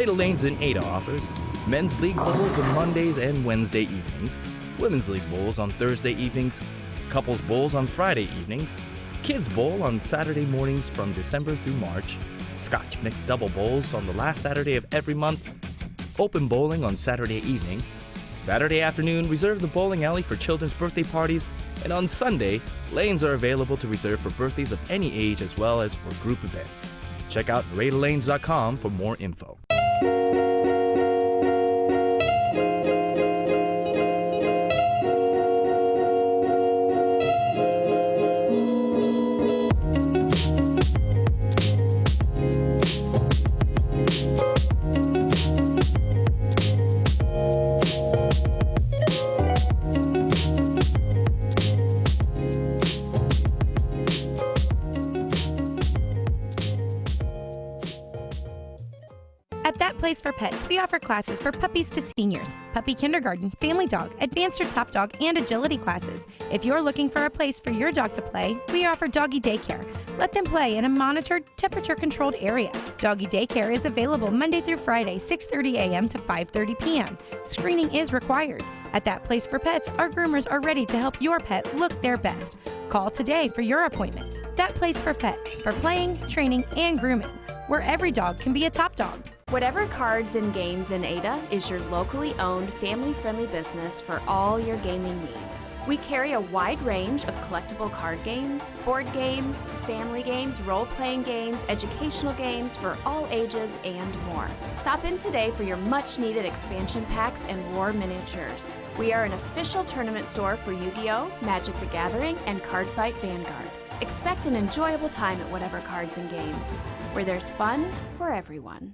Lanes in Ada offers men's league bowls on Mondays and Wednesday evenings, women's league bowls on Thursday evenings, couples bowls on Friday evenings, kids bowl on Saturday mornings from December through March, Scotch Mixed Double Bowls on the last Saturday of every month, open bowling on Saturday evening, Saturday afternoon, reserve the bowling alley for children's birthday parties, and on Sunday, lanes are available to reserve for birthdays of any age as well as for group events. Check out NKTelco.com for more info. At That Place for Pets, offer classes for puppies to seniors, puppy kindergarten, family dog, advanced or top dog, and agility classes. If you're looking for a place for your dog to play, we offer doggy daycare. Let them play in a monitored, temperature-controlled area. Doggy daycare is available Monday through Friday, 6:30 a.m. to 5:30 p.m. Screening is required. At That Place for Pets, our groomers are ready to help your pet look their best. Call today for your appointment. That Place for Pets, for playing, training, and grooming, where every dog can be a top dog. Whatever Cards and Games in Ada is your locally owned, family-friendly business for all your gaming needs. We carry a wide range of collectible card games, board games, family games, role-playing games, educational games for all ages, and more. Stop in today for your much-needed expansion packs and war miniatures. We are an official tournament store for Yu-Gi-Oh!, Magic the Gathering, and Cardfight Vanguard. Expect an enjoyable time at Whatever Cards and Games, where there's fun for everyone.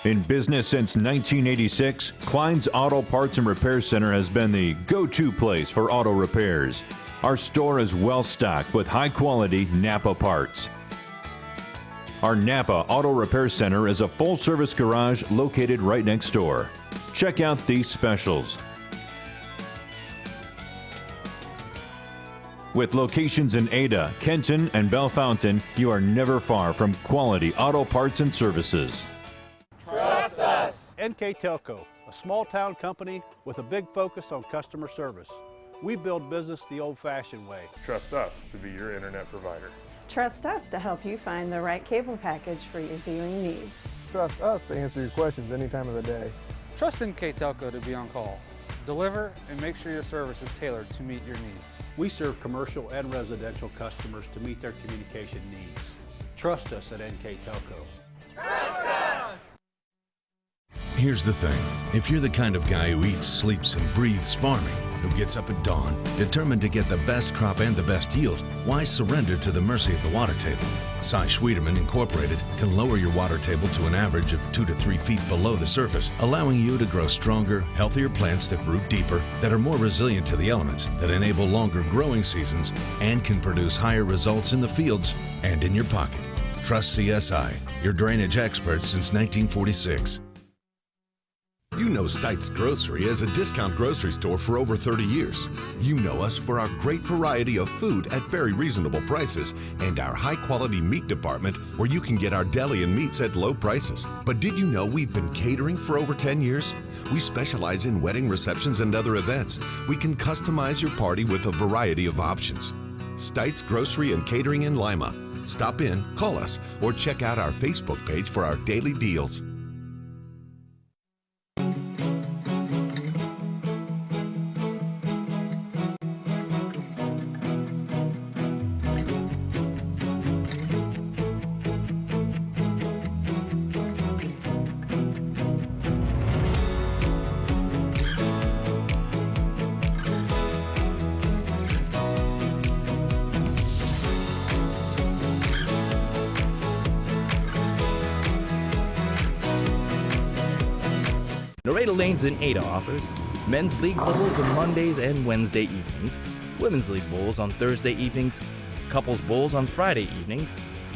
In business since 1986, Klein's Auto Parts and Repair Center has been the go-to place for auto repairs. Our store is well stocked with high-quality Napa parts. Our Napa Auto Repair Center is a full-service garage located right next door. Check out these specials. With locations in Ada, Kenton, and Bellefontaine, you are never far from quality auto parts and services. Trust us. NKTelco, a small-town company with a big focus on customer service. We build business the old-fashioned way. Trust us to be your internet provider. Trust us to help you find the right cable package for your viewing needs. Trust us to answer your questions any time of the day. Trust NKTelco to be on call. Deliver and make sure your service is tailored to meet your needs. We serve commercial and residential customers to meet their communication needs. Trust us at NKTelco. Here's the thing. If you're the kind of guy who eats, sleeps, and breathes farming, who gets up at dawn, determined to get the best crop and the best yield, why surrender to the mercy of the water table? Cy Schwieterman Incorporated can lower your water table to an average of 2 to 3 feet below the surface, allowing you to grow stronger, healthier plants that root deeper, that are more resilient to the elements, that enable longer growing seasons, and can produce higher results in the fields and in your pocket. Trust CSI, your drainage experts since 1946. You know Stites Grocery as a discount grocery store for over 30 years. You know us for our great variety of food at very reasonable prices and our high-quality meat department where you can get our deli and meats at low prices. But did you know we've been catering for over 10 years? We specialize in wedding receptions and other events. We can customize your party with a variety of options. Stites Grocery and Catering in Lima. Stop in, call us, or check out our Facebook page for our daily deals. Nareda Lanes in Ada offers men's league bowls on Mondays and Wednesday evenings, women's league bowls on Thursday evenings, couples bowls on Friday evenings,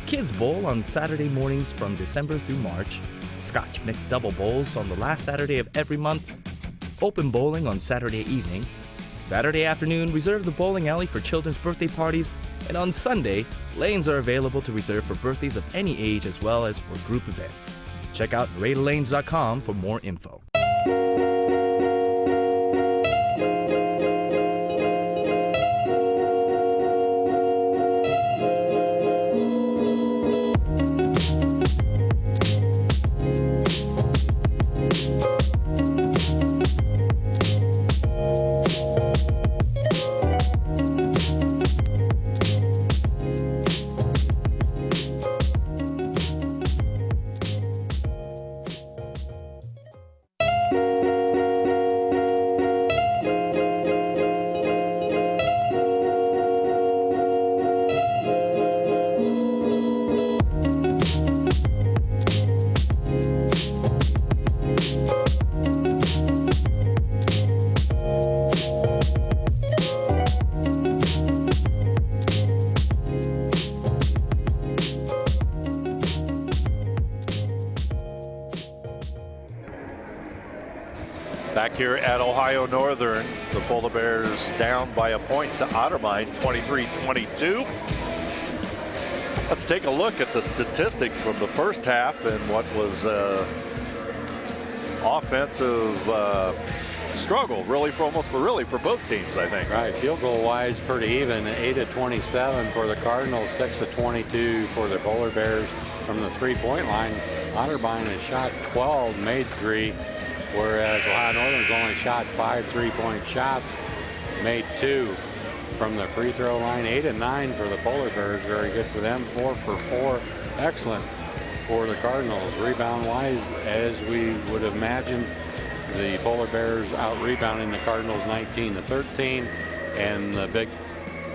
kids bowl on Saturday mornings from December through March, Scotch mixed double bowls on the last Saturday of every month, open bowling on Saturday evening, Saturday afternoon reserve the bowling alley for children's birthday parties, and on Sunday, lanes are available to reserve for birthdays of any age as well as for group events. Check out NaredaLanes.com for more info. here at Ohio Northern. The Polar Bears down by a point to Otterbein, 23-22. Let's take a look at the statistics from the first half and what was offensive struggle, really for both teams, I think. Right, field goal wise, pretty even. 8-27 for the Cardinals, 6-22 for the Polar Bears from the three-point line. Otterbein has shot 12, made 3, whereas Ohio Northern's only shot 5 3-point shots, made 2 from the free throw line. 8-9 for the Polar Bears, very good for them. 4 for 4, excellent for the Cardinals. Rebound-wise, as we would have imagined, the Polar Bears out-rebounding the Cardinals 19-13, and the big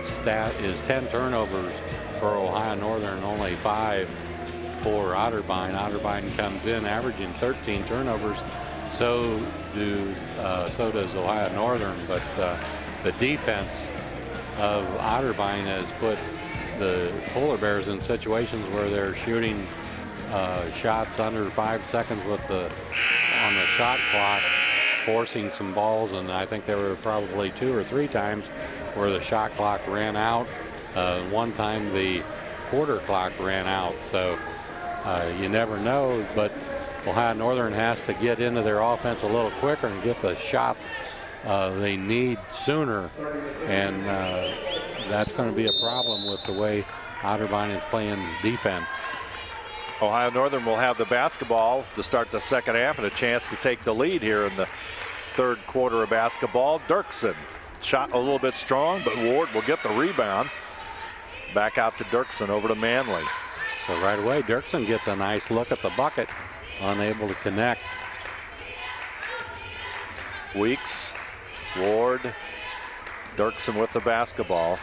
stat is 10 turnovers for Ohio Northern, only 5 for Otterbein. Otterbein comes in averaging 13 turnovers. So does Ohio Northern, but the defense of Otterbein has put the Polar Bears in situations where they're shooting shots under 5 seconds on the shot clock, forcing some balls, and I think there were probably 2 or 3 times where the shot clock ran out. One time the quarter clock ran out, so you never know, but Ohio Northern has to get into their offense a little quicker and get the shot they need sooner, and that's going to be a problem with the way Otterbein is playing defense. Ohio Northern will have the basketball to start the second half and a chance to take the lead here in the third quarter of basketball. Dirksen shot a little bit strong, but Ward will get the rebound. Back out to Dirksen, over to Manley. So right away, Dirksen gets a nice look at the bucket, unable to connect. Weeks, Ward, Dirksen with the basketball.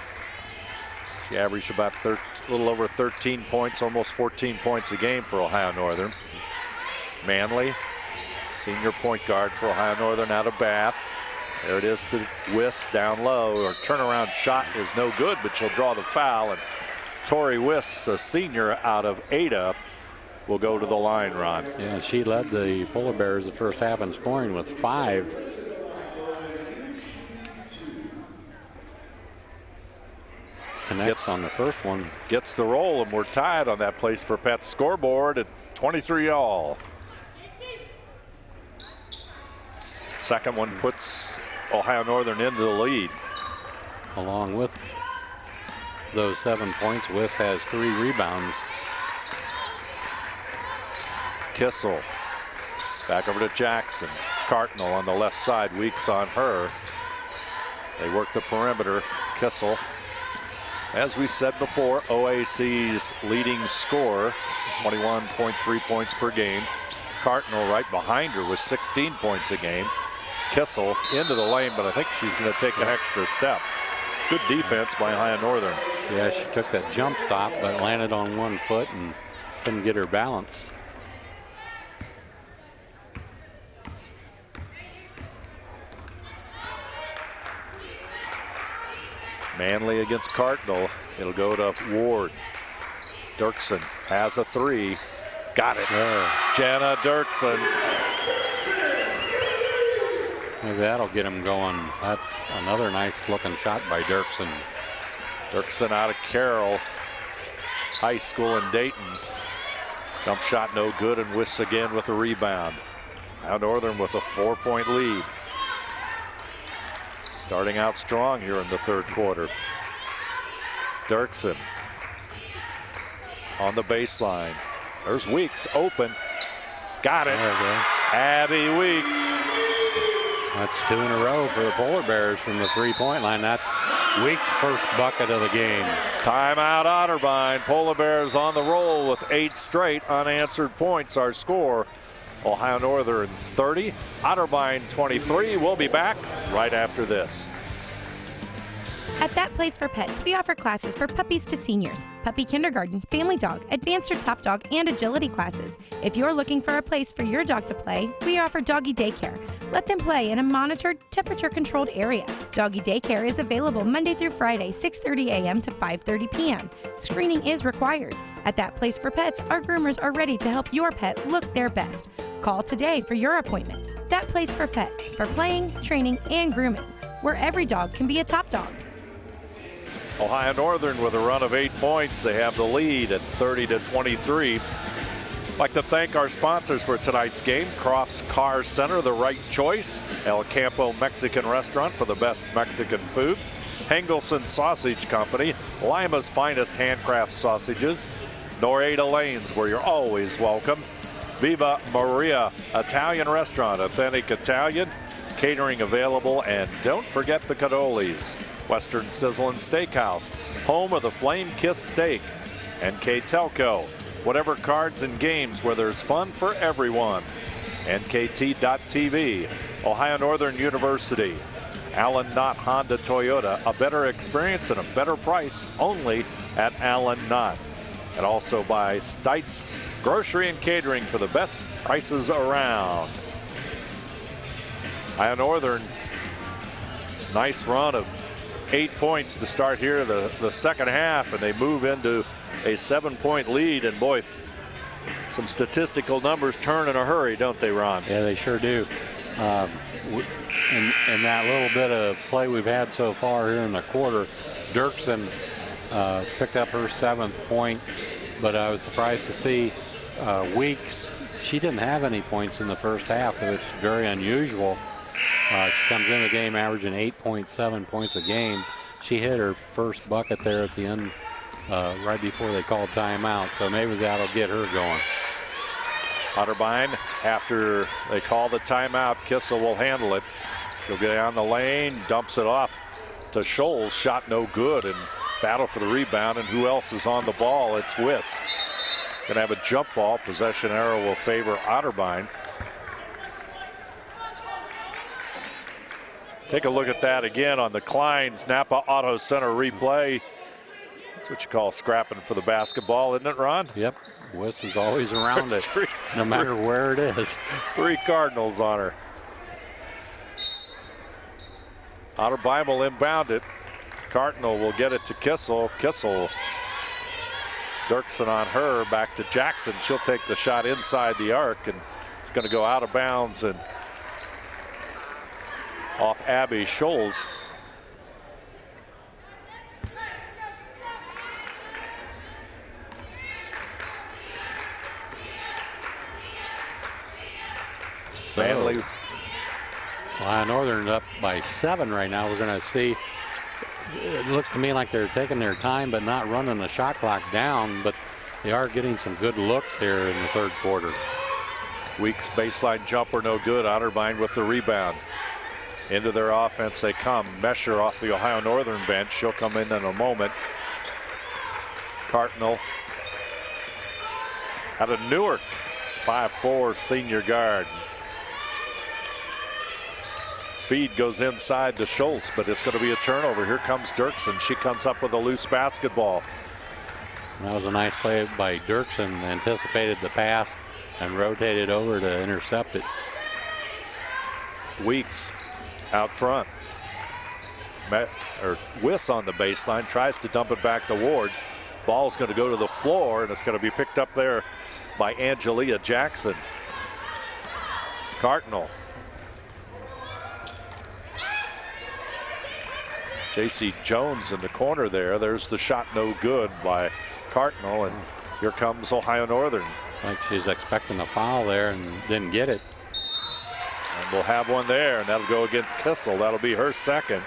She averaged about a little over 13 points, almost 14 points a game for Ohio Northern. Manley, senior point guard for Ohio Northern, out of Bath. There it is to Wiss down low. Her turnaround shot is no good, but she'll draw the foul. And Tori Wiss, a senior out of Ada, will go to the line, Ron. Yeah, she led the Polar Bears the first half in scoring with 5. Connects on the first one. Gets the roll, and we're tied on that place for Pets scoreboard at 23 all. Second one puts Ohio Northern into the lead. Along with those 7 points, Wiss has 3 rebounds. Kissel back over to Jackson. Cartnell on the left side, Weeks on her. They work the perimeter. Kissel, as we said before, OAC's leading scorer, 21.3 points per game. Cartnell right behind her with 16 points a game. Kissel into the lane, but I think she's going to take an extra step. Good defense by Ohio Northern. Yeah, she took that jump stop, but landed on 1 foot and couldn't get her balance. Manley against Cartnell. It'll go to Ward. Dirksen has a 3. Got it. Jana Dirksen. Maybe that'll get him going. That's another nice looking shot by Dirksen. Dirksen out of Carroll High School in Dayton. Jump shot no good, and Wiss again with a rebound. Now Northern with a 4-point lead. Starting out strong here in the third quarter. Dirksen on the baseline. There's Weeks open. Got it. Abby Weeks. That's 2 in a row for the Polar Bears from the 3-point line. That's Weeks' first bucket of the game. Timeout Otterbein. Polar Bears on the roll with 8 straight unanswered points. Our score, Ohio Northern 30, Otterbein 23. We'll be back right after this. At That Place for Pets, we offer classes for puppies to seniors, puppy kindergarten, family dog, advanced or top dog, and agility classes. If you're looking for a place for your dog to play, we offer doggy daycare. Let them play in a monitored, temperature-controlled area. Doggy daycare is available Monday through Friday, 6:30 a.m. to 5:30 p.m. Screening is required. At That Place for Pets, our groomers are ready to help your pet look their best. Call today for your appointment. that place for pets, for playing, training, and grooming, where every dog can be a top dog. Ohio Northern with a run of 8 points. They have the lead at 30-23. I'd like to thank our sponsors for tonight's game. Crofts Car Center, the right choice. El Campo Mexican Restaurant for the best Mexican food. Hengelson Sausage Company, Lima's finest handcraft sausages. Norada Lanes, where you're always welcome. Viva Maria Italian Restaurant, authentic Italian. Catering available, and don't forget the cannolis. Western Sizzlin' Steakhouse, home of the Flame Kiss Steak. NKTelco, whatever cards and games where there's fun for everyone. NKT.TV, Ohio Northern University. Allen Knott Honda Toyota, a better experience and a better price only at Allen Knott. And also by Stites Grocery and Catering for the best prices around. Ohio Northern, nice run of 8 points to start here the second half, and they move into a 7-point lead. And boy, some statistical numbers turn in a hurry, don't they, Ron? Yeah, they sure do. In that little bit of play we've had so far here in the quarter, Dirksen picked up her 7th point, but I was surprised to see Weeks. She didn't have any points in the first half, which is very unusual. She comes in the game averaging 8.7 points a game. She hit her first bucket there at the end, right before they called timeout, so maybe that'll get her going. Otterbein, after they call the timeout, Kissel will handle it. She'll get down the lane, dumps it off to Scholes. Shot no good, and battle for the rebound. And who else is on the ball? It's Wiss. Gonna have a jump ball. Possession arrow will favor Otterbein. Take a look at that again on the Klein's Napa Auto Center replay. That's what you call scrapping for the basketball, isn't it, Ron? Yep. Wiss is always around it, no matter where it is. 3 Cardinals on her. Otterbein will inbound it. Cardinal will get it to Kissel. Kissel. Dirksen on her. Back to Jackson. She'll take the shot inside the arc, and it's going to go out of bounds and off Abby Scholes. Manley. Ohio Northern up by 7 right now. We're going to see. It looks to me like they're taking their time but not running the shot clock down, but they are getting some good looks here in the third quarter. Weeks baseline jumper no good. Otterbein with the rebound. Into their offense they come. Mesher off the Ohio Northern bench. She'll come in a moment. Cardinal out of Newark. 5'4" senior guard. Feed goes inside to Schultz, but it's going to be a turnover. Here comes Dirksen. She comes up with a loose basketball. That was a nice play by Dirksen. Anticipated the pass and rotated over to intercept it. Weeks out front. Wiss on the baseline, tries to dump it back to Ward. Ball's going to go to the floor, and it's going to be picked up there by Angelia Jackson. Cardinal. J.C. Jones in the corner there. There's the shot no good by Cardinal, and here comes Ohio Northern. Like she's expecting a foul there and didn't get it. And we'll have one there, and that'll go against Kissel. That'll be her second.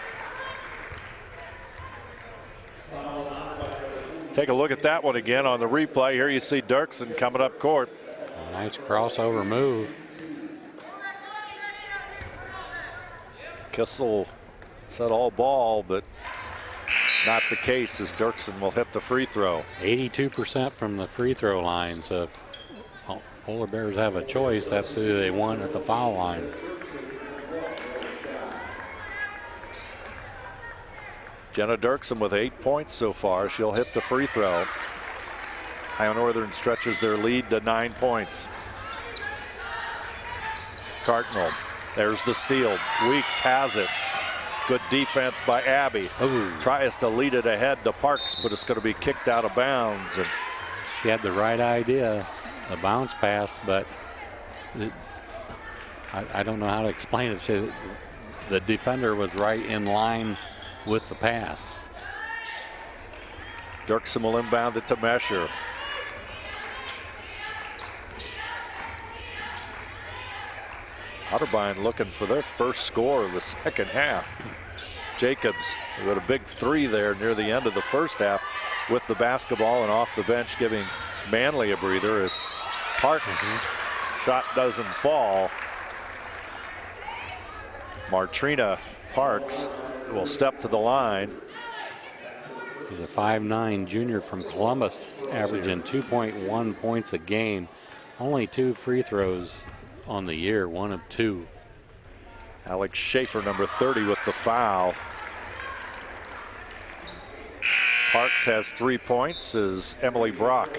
Take a look at that one again on the replay. Here you see Dirksen coming up court. A nice crossover move. Kissel said all ball, but not the case as Dirksen will hit the free throw. 82% from the free throw line, so if Polar Bears have a choice, that's who they want at the foul line. Jenna Dirksen with 8 points so far. She'll hit the free throw. Ohio Northern stretches their lead to 9 points. Cardinal, there's the steal. Weeks has it. Good defense by Abby. Ooh. Tries to lead it ahead to Parks, but it's going to be kicked out of bounds. And she had the right idea, a bounce pass, but I don't know how to explain it. The defender was right in line with the pass. Dirksen will inbound it to Mesher. Otterbein looking for their first score of the second half. Jacobs got a big three there near the end of the first half with the basketball and off the bench, giving Manley a breather as Parks' shot doesn't fall. Martrina Parks will step to the line. He's a 5'9" junior from Columbus, averaging 2.1 points a game. Only 2 free throws on the year, 1 of 2. Alex Schaefer, number 30, with the foul. Parks has 3 points as Emily Brock,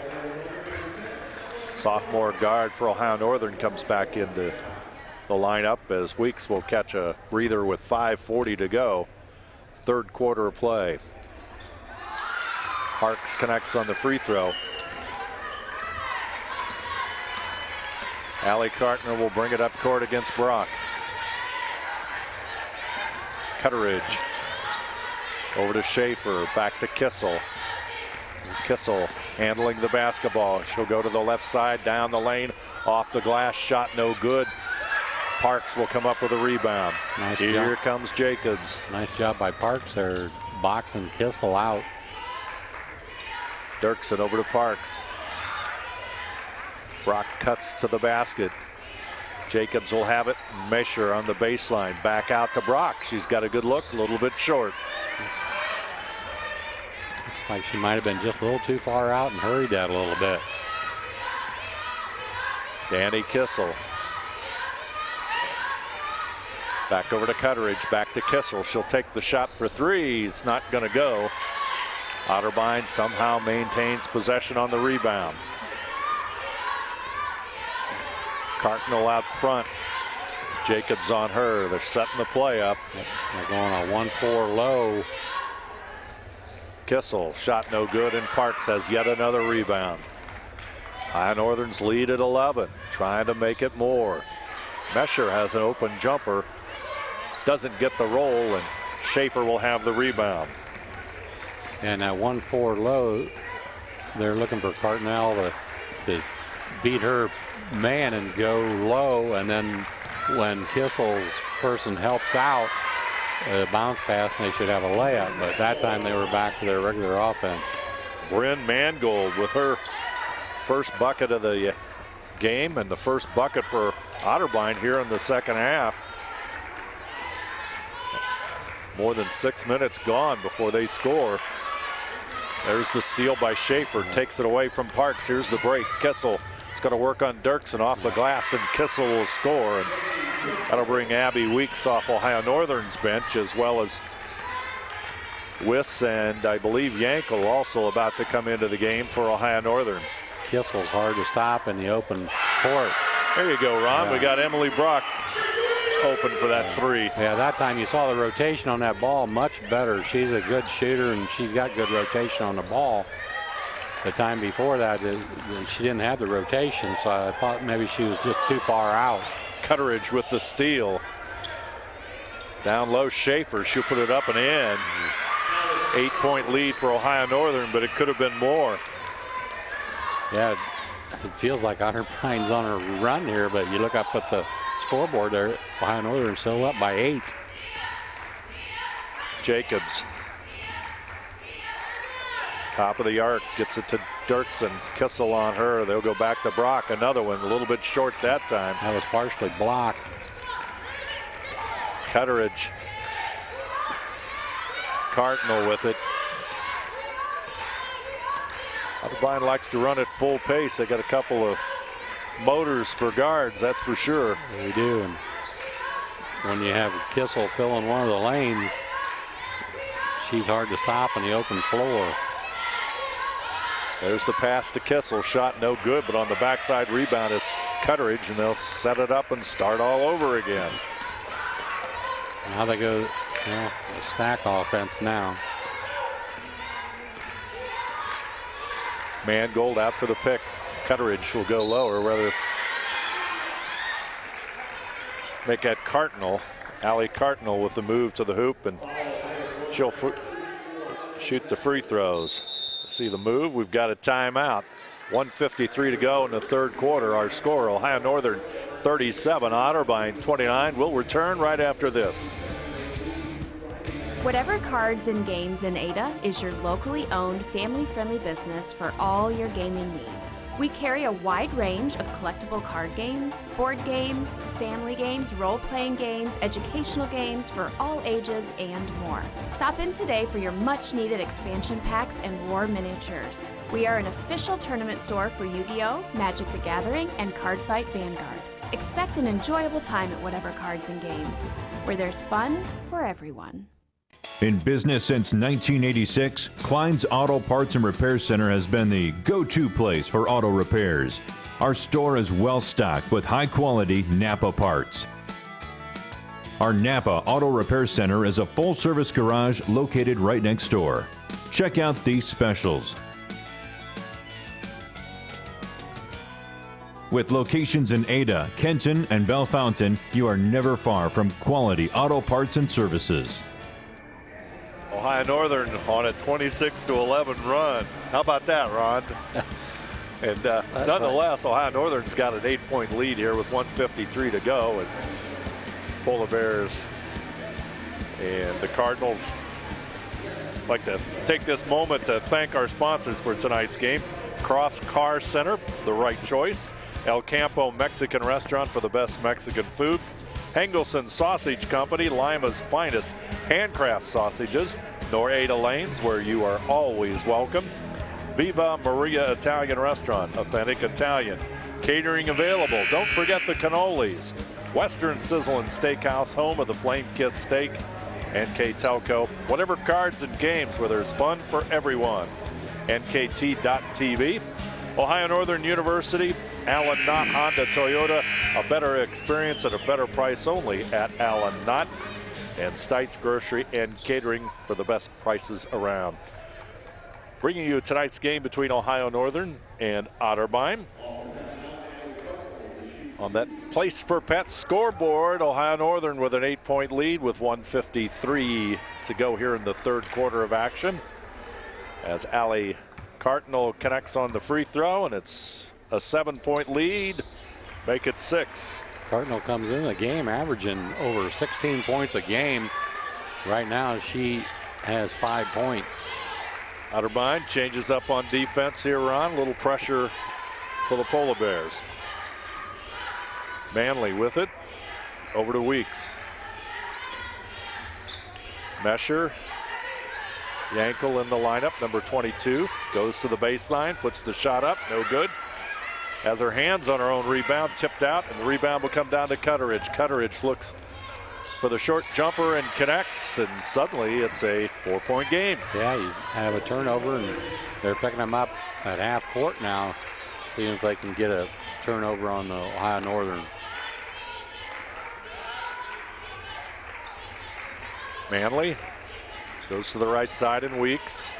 sophomore guard for Ohio Northern, comes back into the lineup as Weeks will catch a breather with 5:40 to go. Third quarter of play. Parks connects on the free throw. Allie Kartner will bring it up court against Brock. Cutteridge over to Schaefer, back to Kissel. Kissel handling the basketball. She'll go to the left side, down the lane, off the glass, shot no good. Parks will come up with a rebound. Nice Here job. comes Jacobs. Nice job by Parks there, boxing Kissel out. Dirksen over to Parks. Brock cuts to the basket. Jacobs will have it. Mesher on the baseline. Back out to Brock. She's got a good look, a little bit short. Looks like she might have been just a little too far out and hurried that a little bit. Danny Kissel. Back over to Cutteridge, back to Kissel. She'll take the shot for 3. It's not going to go. Otterbein somehow maintains possession on the rebound. Cartnell out front. Jacobs on her. They're setting the play up. They're going a 1-4 low. Kissel, shot no good, and Parks has yet another rebound. High Northern's lead at 11, trying to make it more. Mesher has an open jumper. Doesn't get the roll, and Schaefer will have the rebound. And that 1-4 low, they're looking for Cartnell to beat her man and go low, and then when Kissel's person helps out, a bounce pass, and they should have a layup, but that time they were back to their regular offense. Bryn Mangold with her first bucket of the game and the first bucket for Otterbein here in the second half. More than 6 minutes gone before they score. There's the steal by Schaefer, takes it away from Parks. Here's the break. Kissel is going to work on Dirksen off the glass, and Kissel will score. And that'll bring Abby Weeks off Ohio Northern's bench, as well as Wiss and I believe Yankel also about to come into the game for Ohio Northern. Kissel's hard to stop in the open court. There you go, Ron. Yeah. We got Emily Brock open for that 3. Yeah, that time you saw the rotation on that ball much better. She's a good shooter, and she's got good rotation on the ball. The time before that, she didn't have the rotation, so I thought maybe she was just too far out. Cutteridge with the steal. Down low, Schaefer. She'll put it up and in. 8-point lead for Ohio Northern, but it could have been more. Yeah, it feels like Otterbein's on a run here, but you look up at the scoreboard there, Ohio Northern still up by 8. Jacobs. Top of the arc, gets it to Dirksen. Kissel on her. They'll go back to Brock. Another one, a little bit short that time. That was partially blocked. Cutteridge. Cardinal with it. Otterbein likes to run at full pace. They got a couple of motors for guards, that's for sure. They do, and when you have Kissel filling one of the lanes, she's hard to stop on the open floor. There's the pass to Kissel. Shot no good, but on the backside rebound is Cutteridge, and they'll set it up and start all over again. Now they go, stack offense now. Mangold out for the pick. Cutteridge will go lower, whether it's make that Cardinal, Allie Cardinal, with the move to the hoop, and she'll shoot the free throws. See the move. We've got a timeout. 1:53 to go in the third quarter. Our score, Ohio Northern 37, Otterbein 29. We'll return right after this. Whatever Cards and Games in Ada is your locally owned, family-friendly business for all your gaming needs. We carry a wide range of collectible card games, board games, family games, role-playing games, educational games for all ages, and more. Stop in today for your much-needed expansion packs and war miniatures. We are an official tournament store for Yu-Gi-Oh!, Magic the Gathering, and Cardfight Vanguard. Expect an enjoyable time at Whatever Cards and Games, where there's fun for everyone. In business since 1986, Klein's Auto Parts and Repair Center has been the go-to place for auto repairs. Our store is well stocked with high-quality Napa parts. Our Napa Auto Repair Center is a full-service garage located right next door. Check out these specials. With locations in Ada, Kenton, and Bellefontaine, you are never far from quality auto parts and services. Ohio Northern on a 26-11 run. How about that, Ron? And nonetheless, Ohio Northern's got an 8-point lead here with 1:53 to go. And Polar Bears and the Cardinals like to take this moment to thank our sponsors for tonight's game. Crofts Car Center, the right choice. El Campo Mexican Restaurant for the best Mexican food. Hengelson Sausage Company, Lima's finest handcraft sausages. Nor Ada Lanes, where you are always welcome. Viva Maria Italian Restaurant, authentic Italian. Catering available. Don't forget the cannolis. Western Sizzlin' Steakhouse, home of the flame-kissed steak. NKTelco. Whatever Cards and Games, where there's fun for everyone. NKT.TV. Ohio Northern University. Allen Knott Honda Toyota. A better experience at a better price only at Allen Knott. And Stites Grocery and Catering for the best prices around. Bringing you tonight's game between Ohio Northern and Otterbein. On that Place for Pets scoreboard, Ohio Northern with an 8-point lead with 1:53 to go here in the third quarter of action. As Allie Cardinal connects on the free throw, and it's a 7-point lead. Make it 6. Cardinal comes in the game averaging over 16 points a game. Right now she has 5 points. Otterbein changes up on defense here, Ron. A little pressure for the Polar Bears. Manley with it. Over to Weeks. Mesher. Yankel in the lineup, number 22. Goes to the baseline, puts the shot up, no good. Has her hands on her own rebound, tipped out, and the rebound will come down to Cutteridge. Cutteridge looks for the short jumper and connects, and suddenly it's a 4-point game. Yeah, you have a turnover, and they're picking them up at half court now, seeing if they can get a turnover on the Ohio Northern. Manley goes to the right side in Weeks.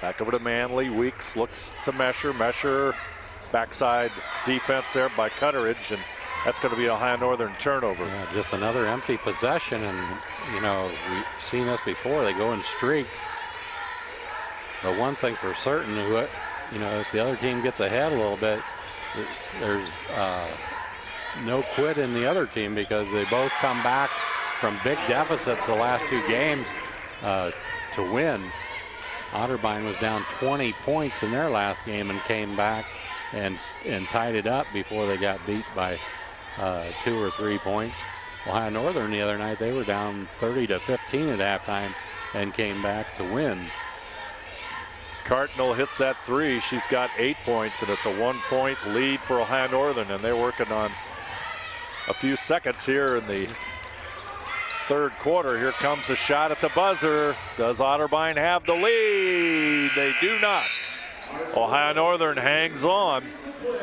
Back over to Manley. Weeks looks to Mesher. Mesher, backside defense there by Cutteridge, and that's going to be an Ohio Northern turnover. Yeah, just another empty possession, and you know, we've seen this before. They go in streaks. But one thing for certain, you know, if the other team gets ahead a little bit, there's no quit in the other team, because they both come back from big deficits the last 2 games to win. Otterbein was down 20 points in their last game and came back and tied it up before they got beat by 2 or 3 points. Ohio Northern the other night, they were down 30-15 at halftime and came back to win. Cardinal hits that 3. She's got 8 points, and it's a 1-point lead for Ohio Northern, and they're working on a few seconds here in the third quarter. Here comes a shot at the buzzer. Does Otterbein have the lead? They do not. Ohio Northern hangs on.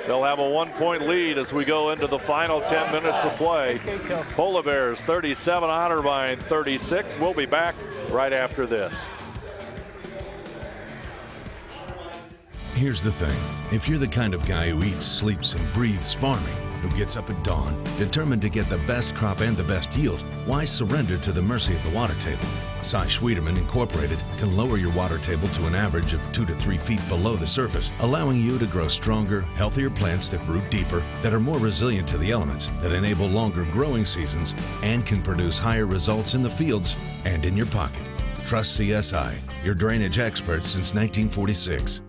They'll have a 1-point lead as we go into the final 10 minutes of play. Polar Bears 37, Otterbein 36. We'll be back right after this. Here's the thing. If you're the kind of guy who eats, sleeps, and breathes farming, who gets up at dawn, determined to get the best crop and the best yield, why surrender to the mercy of the water table? Cy Schwiedemann Incorporated can lower your water table to an average of 2 to 3 feet below the surface, allowing you to grow stronger, healthier plants that root deeper, that are more resilient to the elements, that enable longer growing seasons, and can produce higher results in the fields and in your pocket. Trust CSI, your drainage experts since 1946.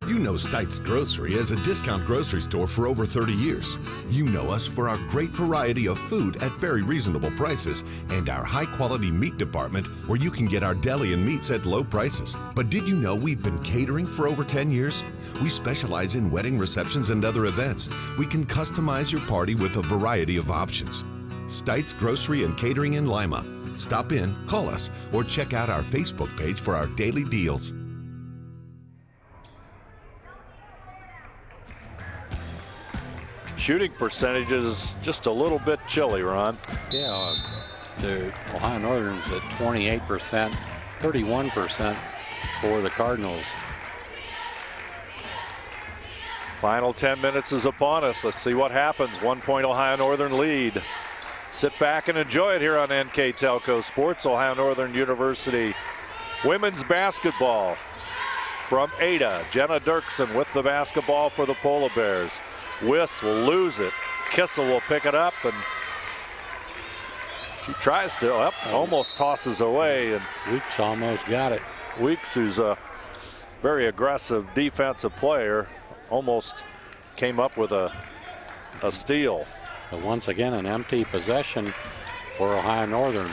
You know Stites Grocery as a discount grocery store for over 30 years. You know us for our great variety of food at very reasonable prices and our high-quality meat department where you can get our deli and meats at low prices. But did you know we've been catering for over 10 years? We specialize in wedding receptions and other events. We can customize your party with a variety of options. Stites Grocery and Catering in Lima. Stop in, call us, or check out our Facebook page for our daily deals. Shooting percentages just a little bit chilly, Ron. Yeah, the Ohio Northern's at 28%, 31% for the Cardinals. Final 10 minutes is upon us. Let's see what happens. 1 point Ohio Northern lead. Sit back and enjoy it here on NKTelco Sports. Ohio Northern University women's basketball from Ada. Jenna Dirksen with the basketball for the Polar Bears. Wiss will lose it. Kissel will pick it up, and she tries to, almost tosses away. And Weeks almost got it. Weeks, who's a very aggressive defensive player, almost came up with a steal. But once again, an empty possession for Ohio Northern.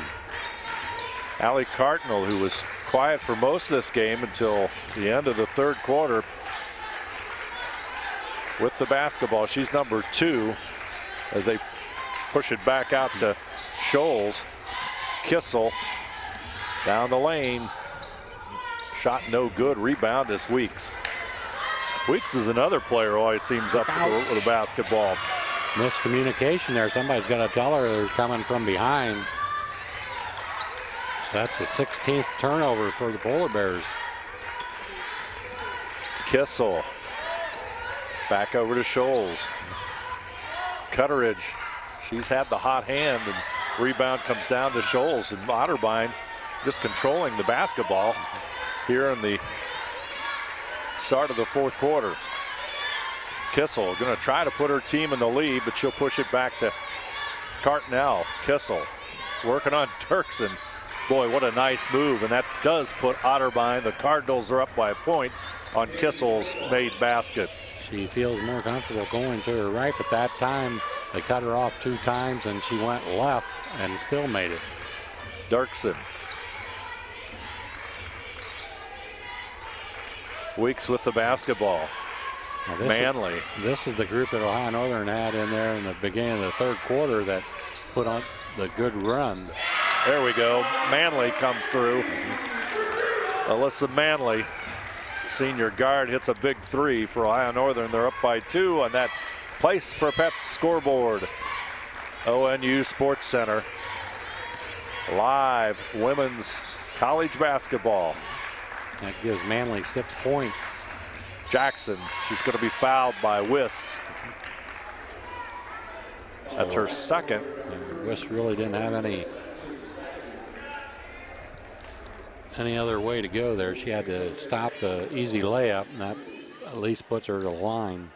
Allie Cardinal, who was quiet for most of this game until the end of the third quarter, with the basketball. She's number 2 as they push it back out to Scholes. Kissel down the lane. Shot no good. Rebound is Weeks. Weeks is another player who always seems up with a basketball. Miscommunication there. Somebody's got to tell her they're coming from behind. So that's the 16th turnover for the Polar Bears. Kissel. Back over to Scholes. Cutteridge, she's had the hot hand, and rebound comes down to Scholes, and Otterbein just controlling the basketball here in the start of the fourth quarter. Kissel going to try to put her team in the lead, but she'll push it back to Cartnell. Kissel working on Dirksen. Boy, what a nice move, and that does put Otterbein. The Cardinals are up by a point on Kissel's made basket. She feels more comfortable going to her right, but that time they cut her off 2 times and she went left and still made it. Dirksen. Weeks with the basketball. Manley. This is the group that Ohio Northern had in there in the beginning of the third quarter that put on the good run. There we go. Manley comes through. Alyssa Manley, senior guard, hits a big 3 for Ohio Northern. They're up by 2 on that Place for Pets scoreboard. ONU Sports Center. Live women's college basketball. That gives Manley 6 points. Jackson, she's going to be fouled by Wiss. That's her second. Wiss really didn't have any other way to go there. She had to stop the easy layup, and that at least puts her to the line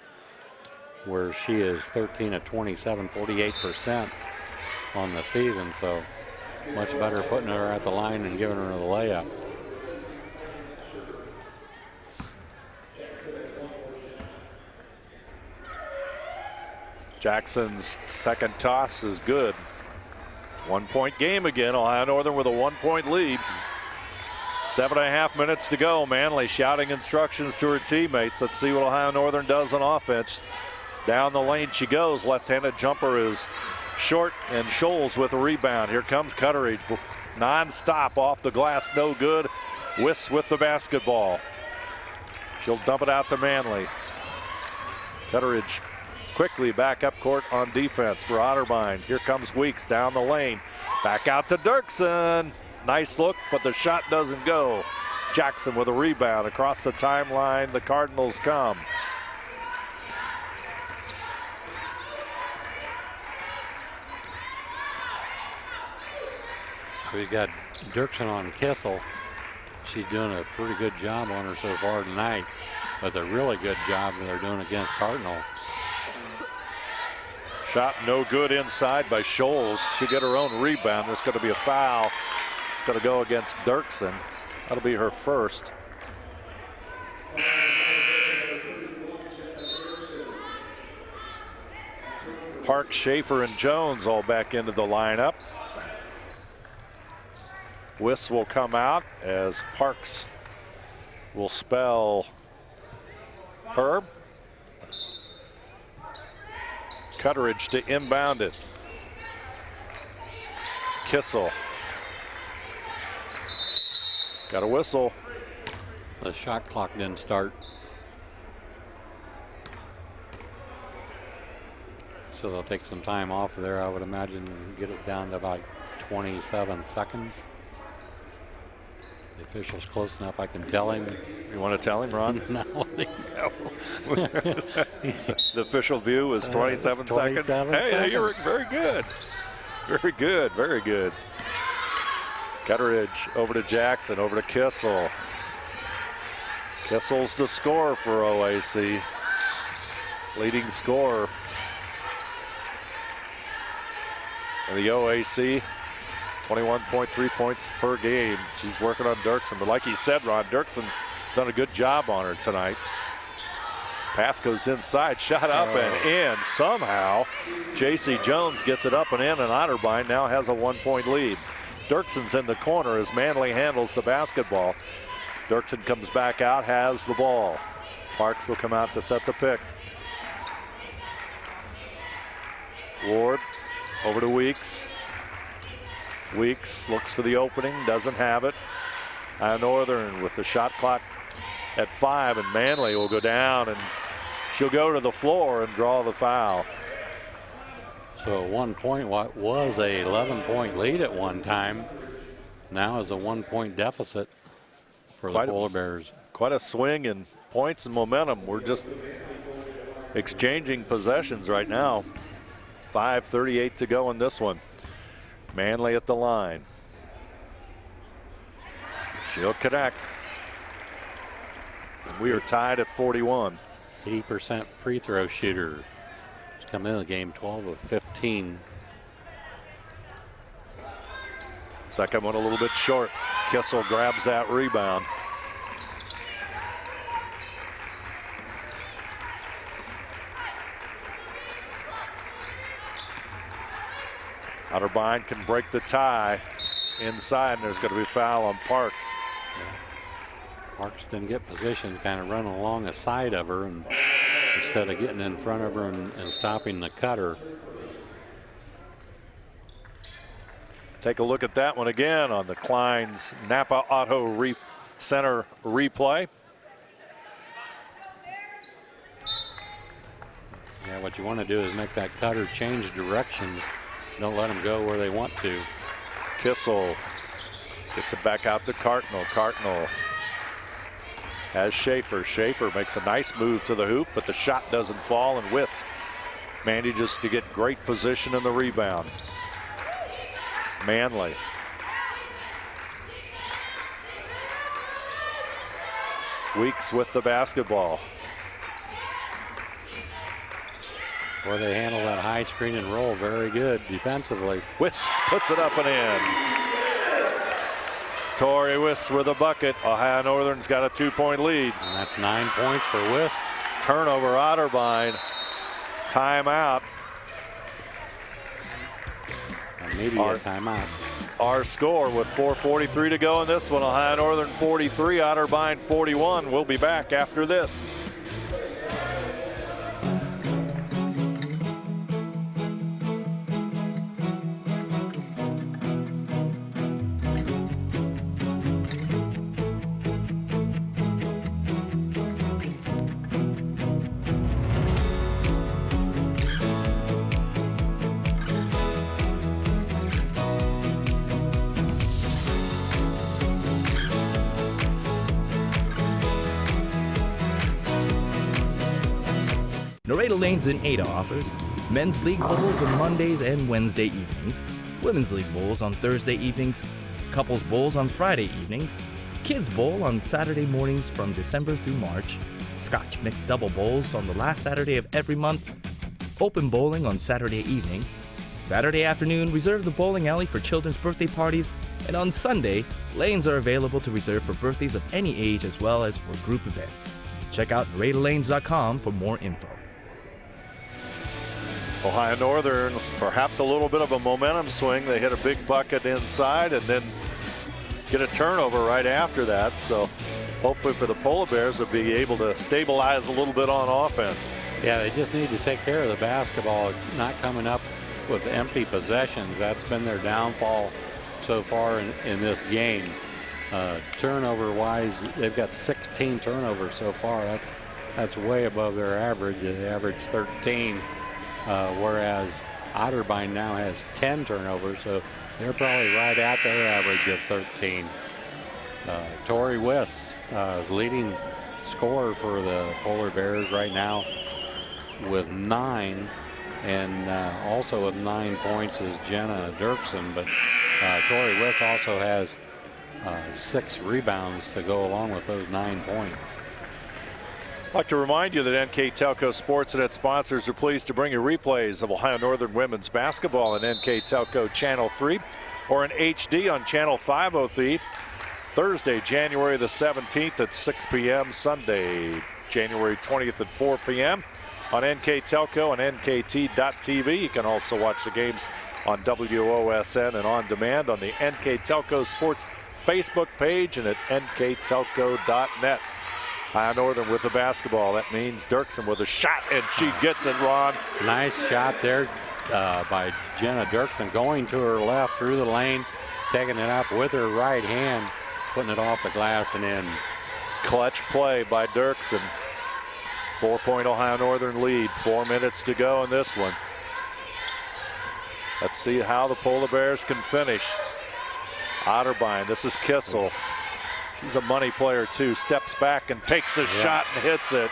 where she is 13 of 27, 48% on the season. So much better putting her at the line and giving her the layup. Jackson's second toss is good. 1 point game again. Ohio Northern with a 1 point lead. 7.5 minutes to go. Manley shouting instructions to her teammates. Let's see what Ohio Northern does on offense. Down the lane she goes. Left-handed jumper is short, and Scholes with a rebound. Here comes Cutteridge. Non-stop off the glass, no good. Wiss with the basketball. She'll dump it out to Manley. Cutteridge quickly back up court on defense for Otterbein. Here comes Weeks down the lane. Back out to Dirksen. Nice look, but the shot doesn't go. Jackson with a rebound across the timeline. The Cardinals come. We got Dirksen on Kissel. She's doing a pretty good job on her so far tonight, but a really good job they're doing against Cardinal. Shot no good inside by Scholes. She get her own rebound. There's going to be a foul. It's going to go against Dirksen. That'll be her first. Park, Schaefer, and Jones all back into the lineup. Wiss will come out as Parks will spell Herb. Cutteridge to inbound it. Kissel. Got a whistle. The shot clock didn't start. So they'll take some time off there, I would imagine, and get it down to about 27 seconds. The official's close enough, I can tell him. You want to tell him, Ron? No. The official view is 27 seconds. Hey, you're very good. Very good, very good. Cutteridge over to Jackson, over to Kissel. Kissel's the scorer for OAC. Leading scorer. And the OAC, 21.3 points per game. She's working on Dirksen, but like he said, Ron, Dirksen's done a good job on her tonight. Pass goes inside, shot up and in. Somehow, J.C. Jones gets it up and in, and Otterbein now has a 1-point lead. Dirksen's in the corner as Manley handles the basketball. Dirksen comes back out, has the ball. Parks will come out to set the pick. Ward over to Weeks. Weeks looks for the opening, doesn't have it. Northern with the shot clock at 5, and Manley will go down, and she'll go to the floor and draw the foul. So 1 point, what was a 11-point lead at one time, now is a 1-point deficit for the Polar Bears. Quite a swing in points and momentum. We're just exchanging possessions right now. 5:38 to go in this one. Manley at the line. She'll connect. We are tied at 41. 80% free throw shooter. She's come in the game 12 of 15. Second one a little bit short. Kissel grabs that rebound. Otterbein can break the tie inside, and there's going to be a foul on Parks. Yeah. Parks didn't get position, kind of running along the side of her, and instead of getting in front of her and stopping the cutter. Take a look at that one again on the Klein's Napa Auto Center replay. Yeah, what you want to do is make that cutter change direction. Don't let them go where they want to. Kissel gets it back out to Cardinal. Cardinal has Schaefer. Schaefer makes a nice move to the hoop, but the shot doesn't fall, and Wiss manages to get great position in the rebound. Manley. Weeks with the basketball. Boy, they handle that high screen and roll very good defensively. Wiss puts it up and in. Tori Wiss with a bucket. Ohio Northern's got a 2-point lead. And that's 9 points for Wiss. Turnover, Otterbein. Timeout. Immediate timeout. Our score with 4:43 to go in this one. Ohio Northern 43, Otterbein 41. We'll be back after this. Lanes in Ada offers men's league bowls on Mondays and Wednesday evenings, Women's League Bowls on Thursday evenings, Couples Bowls on Friday evenings, Kids Bowl on Saturday mornings from December through March, Scotch Mixed Double Bowls on the last Saturday of every month, Open Bowling on Saturday evening, Saturday afternoon, reserve the bowling alley for children's birthday parties, and on Sunday, lanes are available to reserve for birthdays of any age as well as for group events. Check out RadioLanes.com for more info. Ohio Northern, perhaps a little bit of a momentum swing. They hit a big bucket inside and then get a turnover right after that. So hopefully for the Polar Bears, they'll be able to stabilize a little bit on offense. Yeah, they just need to take care of the basketball, not coming up with empty possessions. That's been their downfall so far in this game. Turnover-wise, they've got 16 turnovers so far. That's way above their average. They average 13, whereas OTTERBEIN now has 10 turnovers, so they're probably right at their average of 13. Tori Wiss is leading scorer for the Polar Bears right now with 9. And also with 9 points is Jenna Dirksen, but Tori Wiss also has 6 rebounds to go along with those 9 points. I'd like to remind you that NKTelco Sportsnet sponsors are pleased to bring you replays of Ohio Northern women's basketball on NKTelco Channel 3 or in HD on Channel 503. Thursday, January the 17th at 6 p.m. Sunday, January 20th at 4 p.m. on NKTelco and NKT.TV. You can also watch the games on WOSN and on demand on the NKTelco Sports Facebook page and at nktelco.net. Ohio Northern with the basketball. That means Dirksen with a shot, and she gets it, Ron. Nice shot there by Jenna Dirksen, going to her left through the lane, taking it up with her right hand, putting it off the glass and in. Clutch play by Dirksen. 4-point Ohio Northern lead. 4 minutes to go in this one. Let's see how the Polar Bears can finish. OTTERBEIN, this is Kissel. She's a money player too. Steps back and takes a shot and hits it.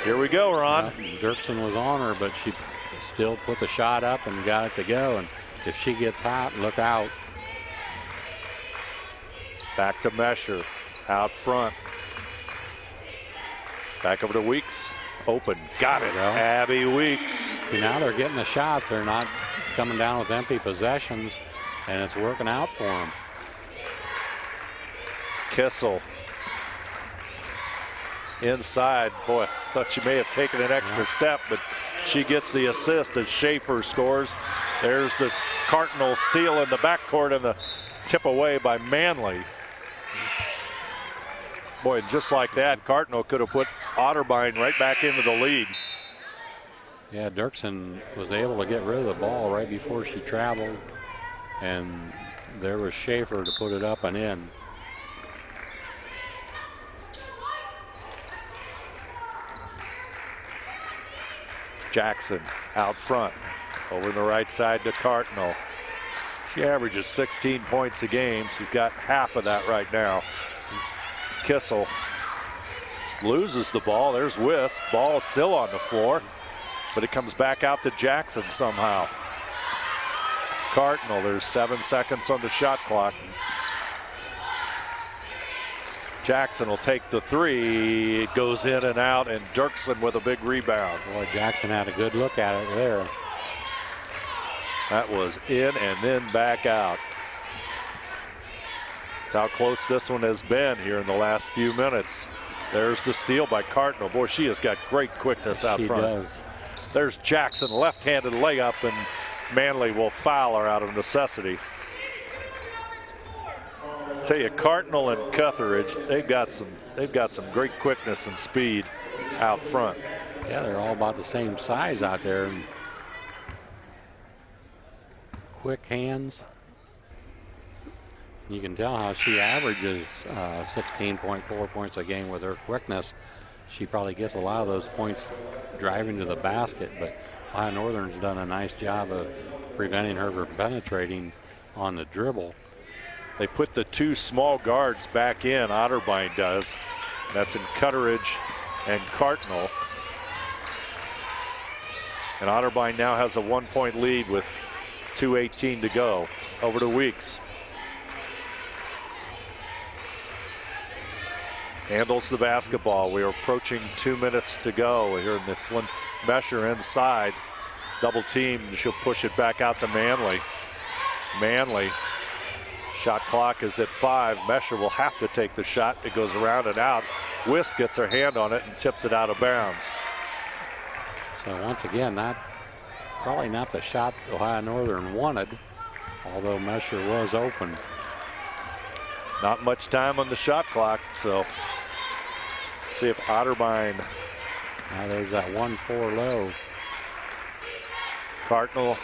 Here we go, Ron. Dirksen was on her, but she still put the shot up and got it to go. And if she gets hot, look out. Back to Mesher, out front. Back over to Weeks. Open. Got it. Abby Weeks. Now they're getting the shots. They're not coming down with empty possessions, and it's working out for them. Kissel. Inside. Boy, I thought she may have taken an extra step, but she gets the assist as Schaefer scores. There's the Cardinal steal in the backcourt and the tip away by Manley. Boy, just like that, Cardinal could have put OTTERBEIN right back into the lead. Yeah, Dirksen was able to get rid of the ball right before she traveled, and there was Schaefer to put it up and in. Jackson out front, over the right side to Cardinal. She averages 16 points a game. She's got half of that right now. Kissel loses the ball. There's Wisp. Ball still on the floor, but it comes back out to Jackson somehow. Cardinal, there's 7 seconds on the shot clock. Jackson will take the three. It goes in and out, and Dirksen with a big rebound. Boy, Jackson had a good look at it there. That was in and then back out. That's how close this one has been here in the last few minutes. There's the steal by Cardinal. Boy, she has got great quickness out front. She does. There's Jackson, left-handed layup, and Manley will foul her out of necessity. Tell you, Cardinal and Cutheridge, they've got some great quickness and speed out front. Yeah, they're all about the same size out there. And quick hands. You can tell how she averages 16.4 points a game with her quickness. She probably gets a lot of those points driving to the basket, but Ohio Northern's done a nice job of preventing her from penetrating on the dribble. They put the 2 small guards back in, OTTERBEIN does. That's in Cutheridge and Cardinal. And OTTERBEIN now has a 1-point lead with 2:18 to go. Over to Weeks. Handles the basketball. We are approaching 2 minutes to go here in this one. Mesher inside. Double team. She'll push it back out to Manley. Manley. Shot clock is at 5. Mesher will have to take the shot. It goes around and out. Wiss gets her hand on it and tips it out of bounds. So once again, probably not the shot Ohio Northern wanted, although Mesher was open. Not much time on the shot clock, so see if Otterbein. Now there's that 1-4 low. Cardinal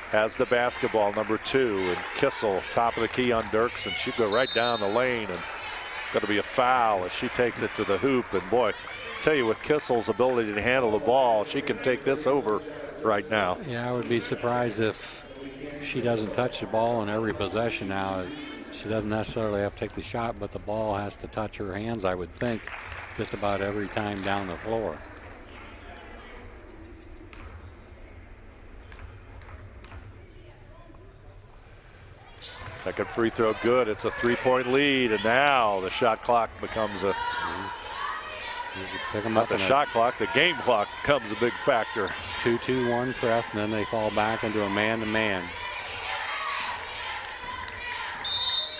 has the basketball, number 2, and Kissel, top of the key on Dirksen. She'd go right down the lane, and it's going to be a foul as she takes it to the hoop. And boy, tell you, with Kissel's ability to handle the ball, she can take this over right now. Yeah, I would be surprised if she doesn't touch the ball in every possession now. She doesn't necessarily have to take the shot, but the ball has to touch her hands, I would think, just about every time down the floor. Second free throw good. It's a 3-point lead, and now the shot clock becomes a Pick 'em not up the shot clock, the game clock becomes a big factor. 2-2-1 press, and then they fall back into a man-to-man.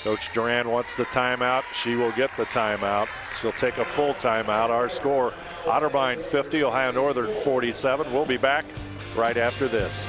Coach Duran wants the timeout. She will get the timeout. She'll take a full timeout. Our score, Otterbein 50, Ohio Northern 47. We'll be back right after this.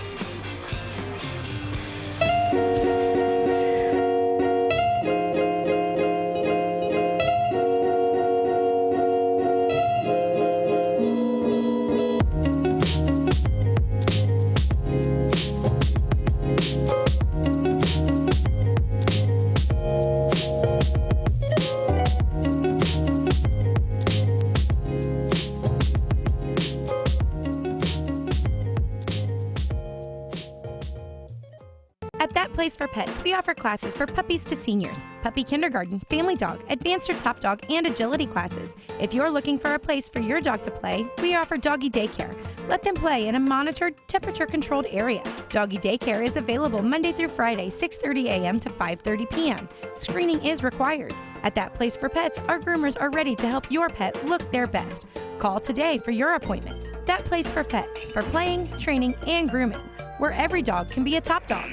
Place for Pets, we offer classes for puppies to seniors, puppy kindergarten, family dog, advanced or top dog, and agility classes. If you're looking for a place for your dog to play, we offer doggy daycare. Let them play in a monitored, temperature-controlled area. Doggy daycare is available Monday through Friday, 6:30 a.m. to 5:30 p.m. Screening is required. At That Place for Pets, our groomers are ready to help your pet look their best. Call today for your appointment. That Place for Pets, for playing, training, and grooming, where every dog can be a top dog.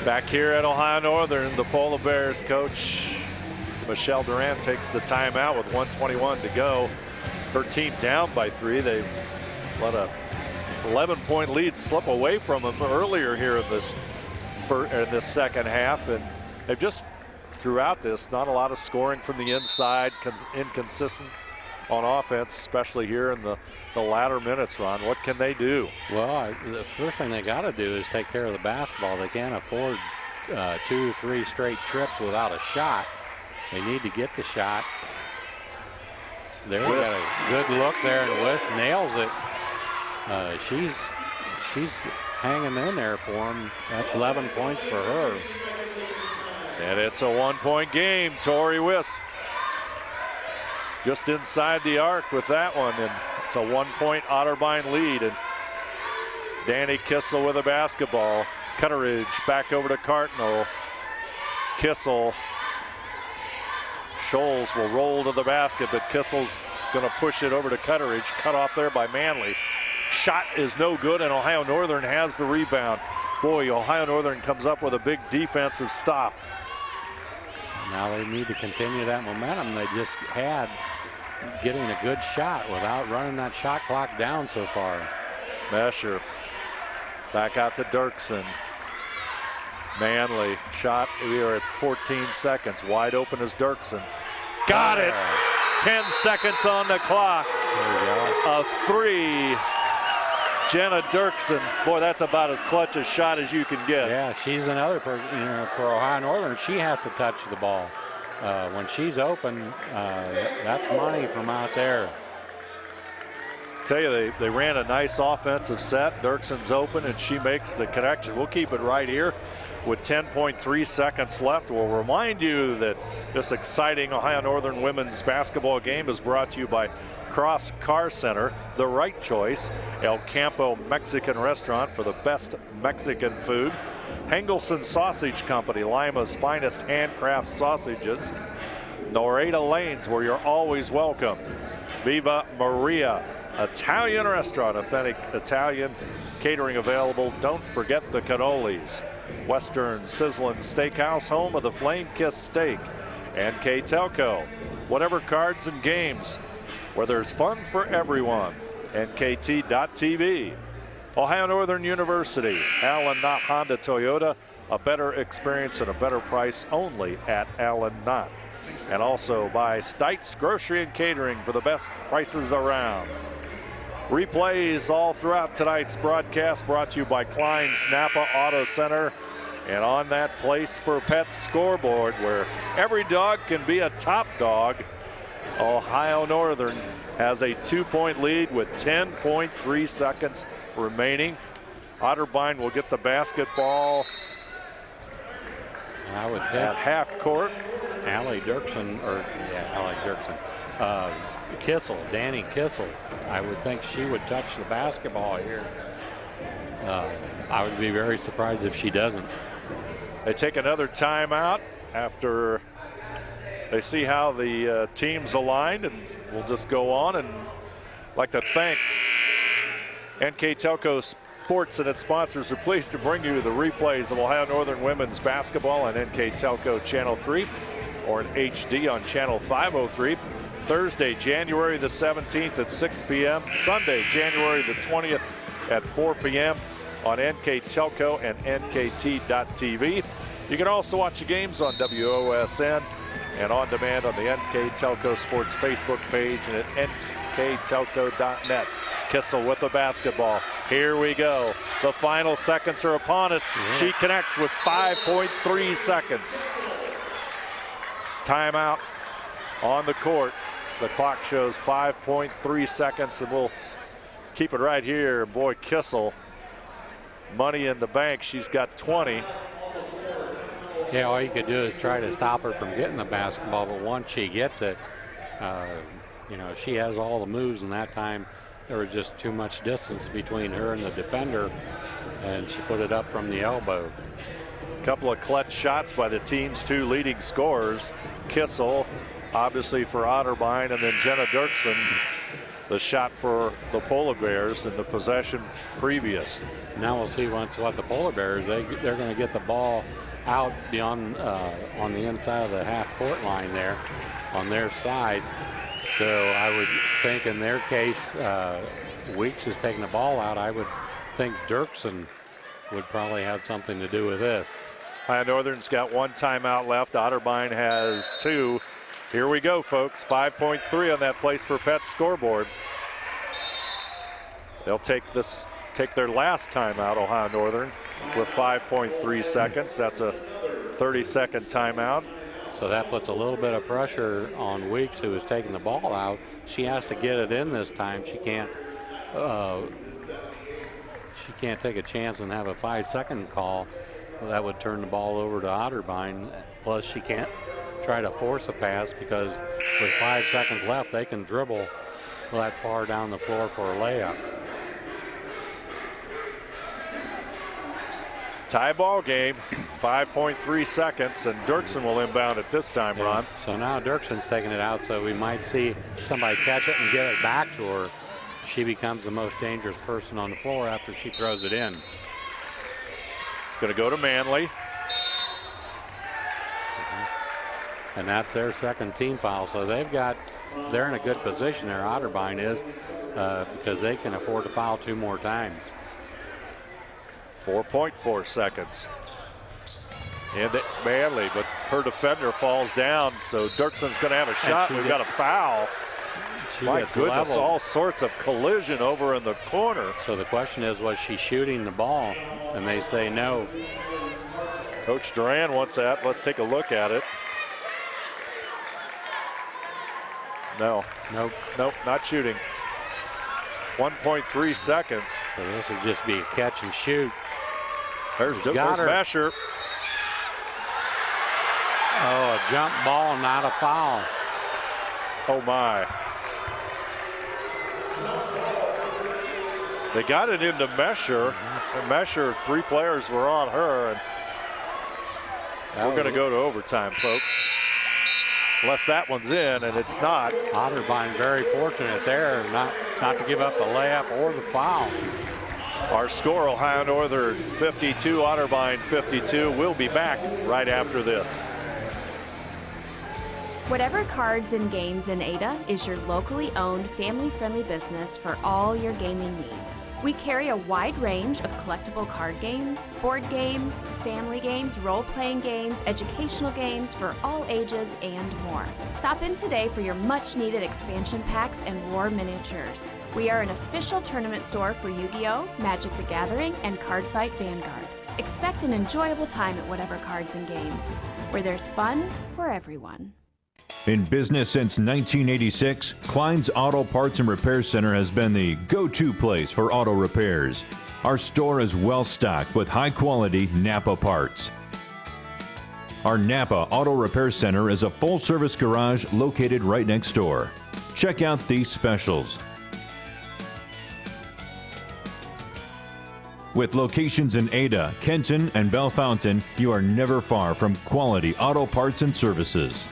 Back here at Ohio Northern, the Polar Bears coach, Michelle Durant, takes the timeout with 1:21 to go. Her team down by 3. They've let a 11-point lead slip away from them earlier here in this second half. And they've just, throughout this, not a lot of scoring from the inside, inconsistent on offense, especially here in the latter minutes, Ron. What can they do? Well, the first thing they got to do is take care of the basketball. They can't afford 2-3 straight trips without a shot. They need to get the shot. There, we got a good look there, and Wiss nails it. She's hanging in there for him. That's 11 points for her. And it's a 1-point game. Tori Wiss just inside the arc with that one, and it's a 1-point Otterbein lead. And Danny Kissel with a basketball. Cutteridge back over to Cardinal. Kissel. Scholes will roll to the basket, but Kissel's going to push it over to Cutteridge. Cut off there by Manley. Shot is no good, and Ohio Northern has the rebound. Boy, Ohio Northern comes up with a big defensive stop. Now they need to continue that momentum they just had, getting a good shot without running that shot clock down so far. Mesher back out to Dirksen. Manley shot. We are at 14 seconds. Wide open is Dirksen. Got it. 10 seconds on the clock. There we go. A 3. Jenna Dirksen. Boy, that's about as clutch a shot as you can get. Yeah, she's another person, for Ohio Northern, she has to touch the ball. When she's open, that's money from out there. Tell you, they ran a nice offensive set. Dirkson's open, and she makes the connection. We'll keep it right here with 10.3 seconds left. We'll remind you that this exciting Ohio Northern women's basketball game is brought to you by Cross Car Center, The Right Choice, El Campo Mexican Restaurant for the best Mexican food, Hengelson Sausage Company, Lima's finest handcraft sausages, Norada Lanes, where you're always welcome, Viva Maria Italian Restaurant, authentic Italian catering available. Don't forget the cannolis. Western Sizzlin' Steakhouse, home of the Flame Kiss Steak. NKTelco, whatever cards and games, where there's fun for everyone. NKT.TV. Ohio Northern University, Allen Knott Honda Toyota, a better experience and a better price only at Allen Knott. And also by Stites Grocery and Catering for the best prices around. Replays all throughout tonight's broadcast brought to you by Klein's Napa Auto Center. And on that Place for Pets scoreboard, where every dog can be a top dog, Ohio Northern has a 2-point lead with 10.3 seconds remaining. Otterbein will get the basketball at half court. Allie Dirksen, Danny Kissel, I would think she would touch the basketball here. I would be very surprised if she doesn't. They take another timeout after they see how the teams aligned, and we'll just go on. And I'd like to thank NKTelco Sports and its sponsors are pleased to bring you the replays of Ohio Northern women's basketball on NKTelco Channel 3 or in HD on Channel 503. Thursday, January the 17th at 6 p.m. Sunday, January the 20th at 4 p.m. on NKTelco and NKT.TV. You can also watch the games on WOSN and on demand on the NKTelco Sports Facebook page and at nktelco.net. Kissel with the basketball. Here we go. The final seconds are upon us. She connects with 5.3 seconds. Timeout on the court. The clock shows 5.3 seconds, and we'll keep it right here. Boy, Kissel, money in the bank. She's got 20. Yeah, all you could do is try to stop her from getting the basketball, but once she gets it, she has all the moves, and that time there was just too much distance between her and the defender, and she put it up from the elbow. A couple of clutch shots by the team's two leading scorers. Kissel, obviously for Otterbein, and then Jenna Dirksen, the shot for the Polar Bears in the possession previous. Now we'll see what the Polar Bears, they're going to get the ball out beyond on the inside of the half-court line there on their side. So I would think in their case, Weeks is taking the ball out. I would think Dirksen would probably have something to do with this. Ohio Northern's got one timeout left. Otterbein has two. Here we go, folks. 5.3 on that Place for Pets scoreboard. They'll take their last timeout, Ohio Northern, with 5.3 seconds. That's a 30-second timeout. So that puts a little bit of pressure on Weeks, who is taking the ball out. She has to get it in this time. She can't take a chance and have a 5-second call. Well, that would turn the ball over to Otterbein. Plus, she can't try to force a pass because with 5 seconds left, they can dribble that far down the floor for a layup. Tie ball game, 5.3 seconds, and Dirksen will inbound at this time, Ron. So now Dirksen's taking it out, so we might see somebody catch it and get it back to her. She becomes the most dangerous person on the floor after she throws it in. It's going to go to Manley. And that's their second team foul. So they're in a good position there, Otterbein is, because they can afford to foul 2 more times. 4.4 seconds. And Manley, but her defender falls down, so Dirksen's going to have a shot. We've got a foul. My goodness, leveled. all sorts of collision over in the corner. So the question is, was she shooting the ball? And they say no. Coach Duran wants that. Let's take a look at it. No. Nope. Nope, not shooting. 1.3 seconds. So this would just be a catch and shoot. There's Mesher. Oh, a jump ball, not a foul. Oh my. They got it into Mesher. And Mesher, 3 players were on her. And we're going to go to overtime, folks. Unless that one's in, and it's not. Otterbein very fortunate there not to give up the layup or the foul. Our score, Ohio Northern 52, Otterbein 52. We'll be back right after this. Whatever Cards and Games in Ada is your locally owned, family-friendly business for all your gaming needs. We carry a wide range of collectible card games, board games, family games, role-playing games, educational games for all ages, and more. Stop in today for your much-needed expansion packs and war miniatures. We are an official tournament store for Yu-Gi-Oh!, Magic the Gathering, and Cardfight Vanguard. Expect an enjoyable time at Whatever Cards and Games, where there's fun for everyone. In business since 1986, Klein's Auto Parts and Repair Center has been the go-to place for auto repairs. Our store is well stocked with high-quality Napa parts. Our Napa Auto Repair Center is a full-service garage located right next door. Check out these specials. With locations in Ada, Kenton, and Bellefontaine, you are never far from quality auto parts and services.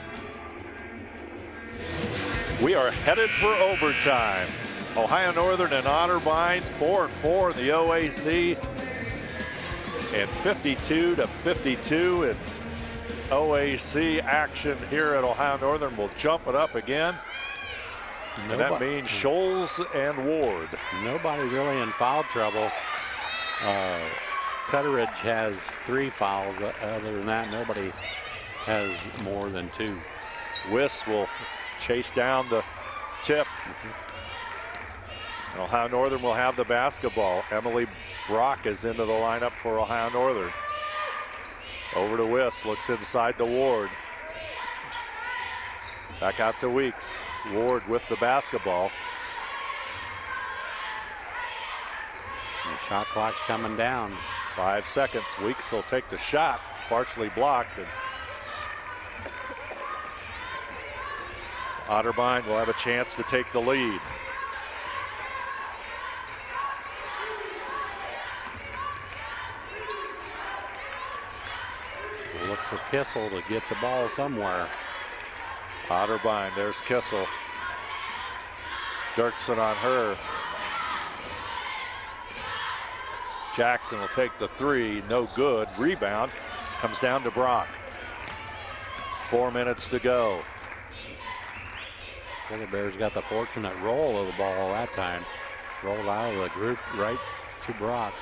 We are headed for overtime. Ohio Northern and Otterbein 4-4 in the OAC, and 52-52 in OAC action here at Ohio Northern. Will jump it up again. And that means Scholes and Ward. Nobody really in foul trouble. Cutteridge has 3 fouls. Other than that, nobody has more than 2. Wiss will chase down the tip. And Ohio Northern will have the basketball. Emily Brock is into the lineup for Ohio Northern. Over to Wiss, looks inside to Ward. Back out to Weeks. Ward with the basketball. The shot clock's coming down. 5 seconds. Weeks will take the shot, partially blocked. And Otterbein will have a chance to take the lead. We'll look for Kissel to get the ball somewhere. Otterbein, there's Kissel. Dirksen on her. Jackson will take the 3, no good. Rebound comes down to Brock. 4 minutes to go. The Bears got the fortunate roll of the ball that time. Rolled out of the group right to Brock.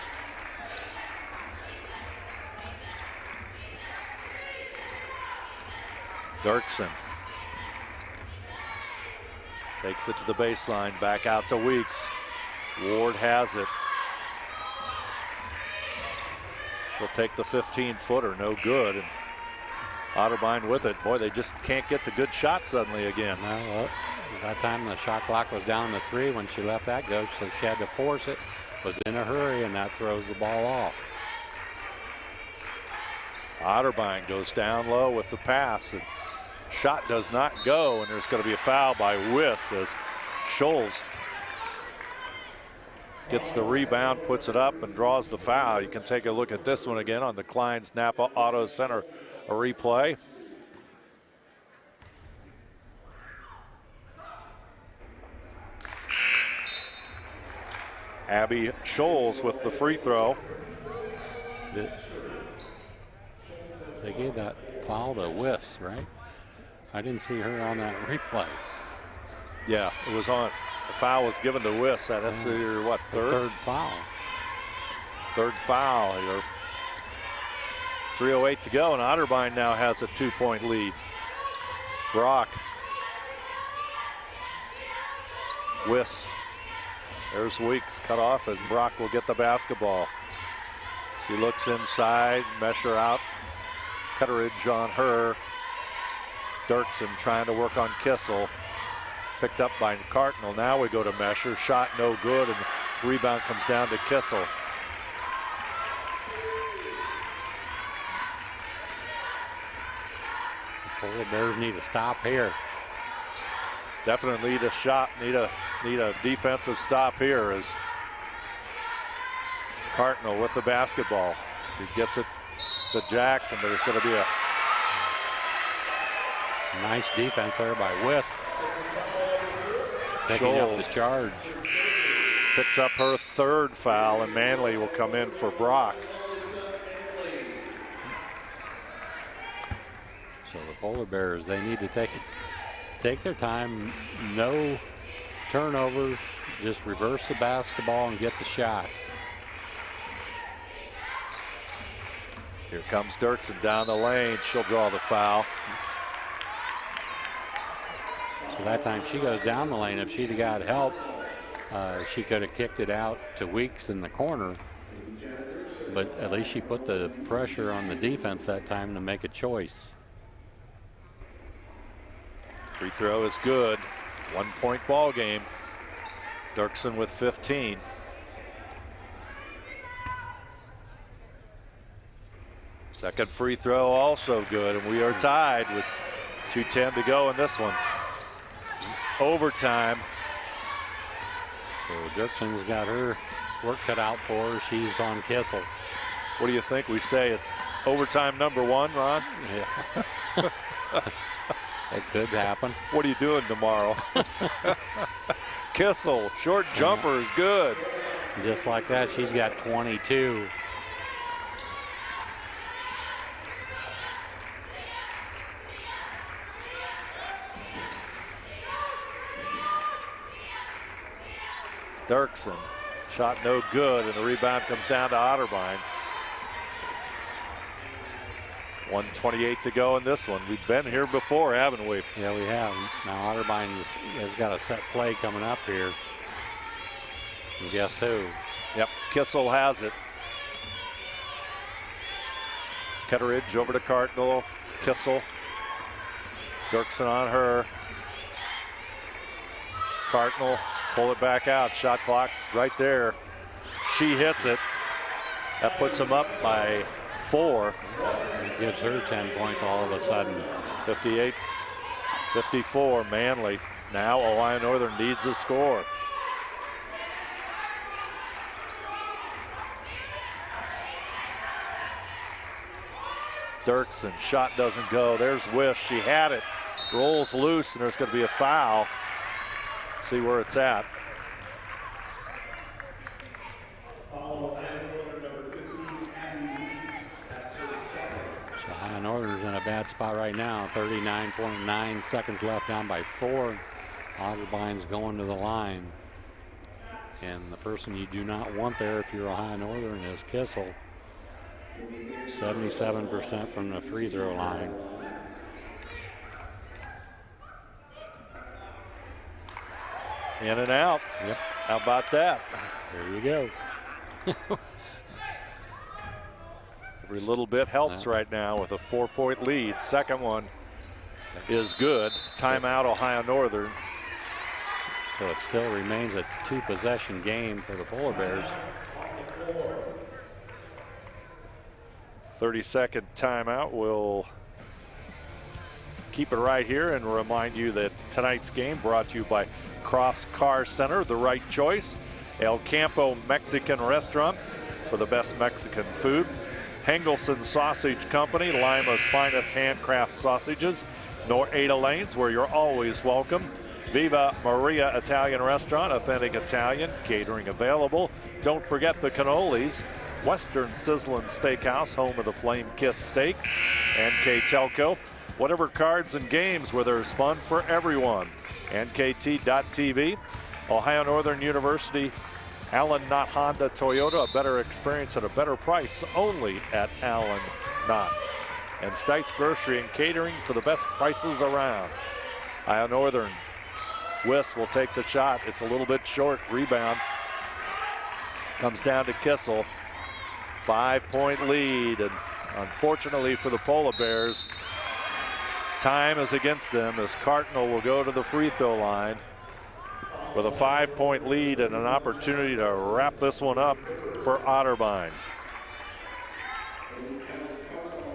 Dirksen takes it to the baseline, back out to Weeks. Ward has it. She'll take the 15-footer, no good. And Otterbein with it. Boy, they just can't get the good shot suddenly again. Well, that time the shot clock was down to 3 when she let that go, so she had to force it. Was in a hurry, and that throws the ball off. Otterbein goes down low with the pass, and shot does not go, and there's going to be a foul by Wiss as Scholes gets the rebound, puts it up, and draws the foul. You can take a look at this one again on the Klein's Napa Auto Center replay. Abby Scholes with the free throw. They gave that foul to Wiss, right? I didn't see her on that replay. Yeah, it was on. The foul was given to Wiss. That's your, what, third? Third foul. Third foul here. 3:08 to go, and Otterbein now has a 2-point lead. Brock. Wiss. There's Weeks cut off, and Brock will get the basketball. She looks inside, Mesher out. Cutteridge on her. Dirksen trying to work on Kissel. Picked up by Cardinal. Now we go to Mesher. Shot no good, and the rebound comes down to Kissel. The Polar Bears need to stop here. Definitely need a shot, need a defensive stop here as Cardinal with the basketball. She gets it to Jackson, but it's going to be a nice defense there by Wisp. Picking up the charge. Picks up her third foul, and Manley will come in for Brock. So the Polar Bears, they need to take their time. No turnovers. Just reverse the basketball and get the shot. Here comes Dirksen down the lane. She'll draw the foul. So that time she goes down the lane. If she'd have got help, she could have kicked it out to Weeks in the corner. But at least she put the pressure on the defense that time to make a choice. Free throw is good. 1 point ball game. Dirksen with 15. Second free throw also good, and we are tied with 2:10 to go in this one. Overtime. So Dirksen's got her work cut out for her. She's on Kissel. What do you think? We say it's overtime number one, Ron? Yeah. It could happen. What are you doing tomorrow? Kissel, short jumper is good. Just like that, she's got 22. Dirksen, shot no good, and the rebound comes down to Otterbein. 1:28 to go in this one. We've been here before, haven't we? Yeah, we have. Now Otterbein has got a set play coming up here. And guess who? Yep, Kissel has it. Ketteridge over to Cardinal. Kissel. Dirksen on her. Cardinal, pull it back out. Shot clock's right there. She hits it. That puts them up by 4. It gives her 10 points all of a sudden. 58-54, Manley. Now Ohio Northern needs a score. Dirksen, shot doesn't go. There's Wish, she had it. Rolls loose, and there's going to be a foul. Let's see where it's at. Ohio Northern's in a bad spot right now. 39.9 seconds left, down by 4. Otterbein's going to the line. And the person you do not want there if you're Ohio Northern is Kissel. 77% from the free throw line. In and out. Yep. How about that? There you go. Every little bit helps right now with a 4-point lead. Second one is good. Timeout, Ohio Northern. So it still remains a 2-possession game for the Polar Bears. 30-second timeout. We'll keep it right here and remind you that tonight's game brought to you by Crofts Car Center, the right choice. El Campo Mexican Restaurant for the best Mexican food. Hengelson Sausage Company, Lima's finest handcraft sausages. Ada Lanes, where you're always welcome. Viva Maria Italian Restaurant, authentic Italian, catering available. Don't forget the cannolis. Western Sizzlin' Steakhouse, home of the Flame Kiss Steak. NKTelco, whatever cards and games where there's fun for everyone. NKT.TV, Ohio Northern University, Allen Knott Honda Toyota, a better experience at a better price only at Allen Knott. And Stites Grocery and Catering for the best prices around. Ohio Northern, Wiss will take the shot. It's a little bit short. Rebound comes down to Kissel. 5-point lead, and unfortunately for the Polar Bears, time is against them as Cardinal will go to the free throw line. with a 5-point lead and an opportunity to wrap this one up for Otterbein.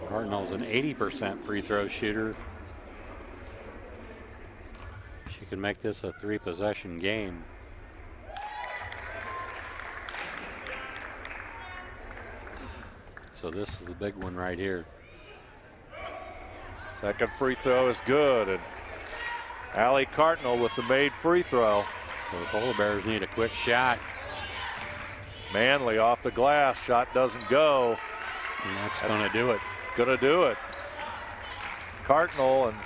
Cardinals an 80% free throw shooter. She can make this a 3-possession game. So this is the big one right here. Second free throw is good, and Allie Cardinal with the made free throw. So the Polar Bears need a quick shot. Manley off the glass, shot doesn't go. And that's gonna do it. Gonna do it. Cardinal, and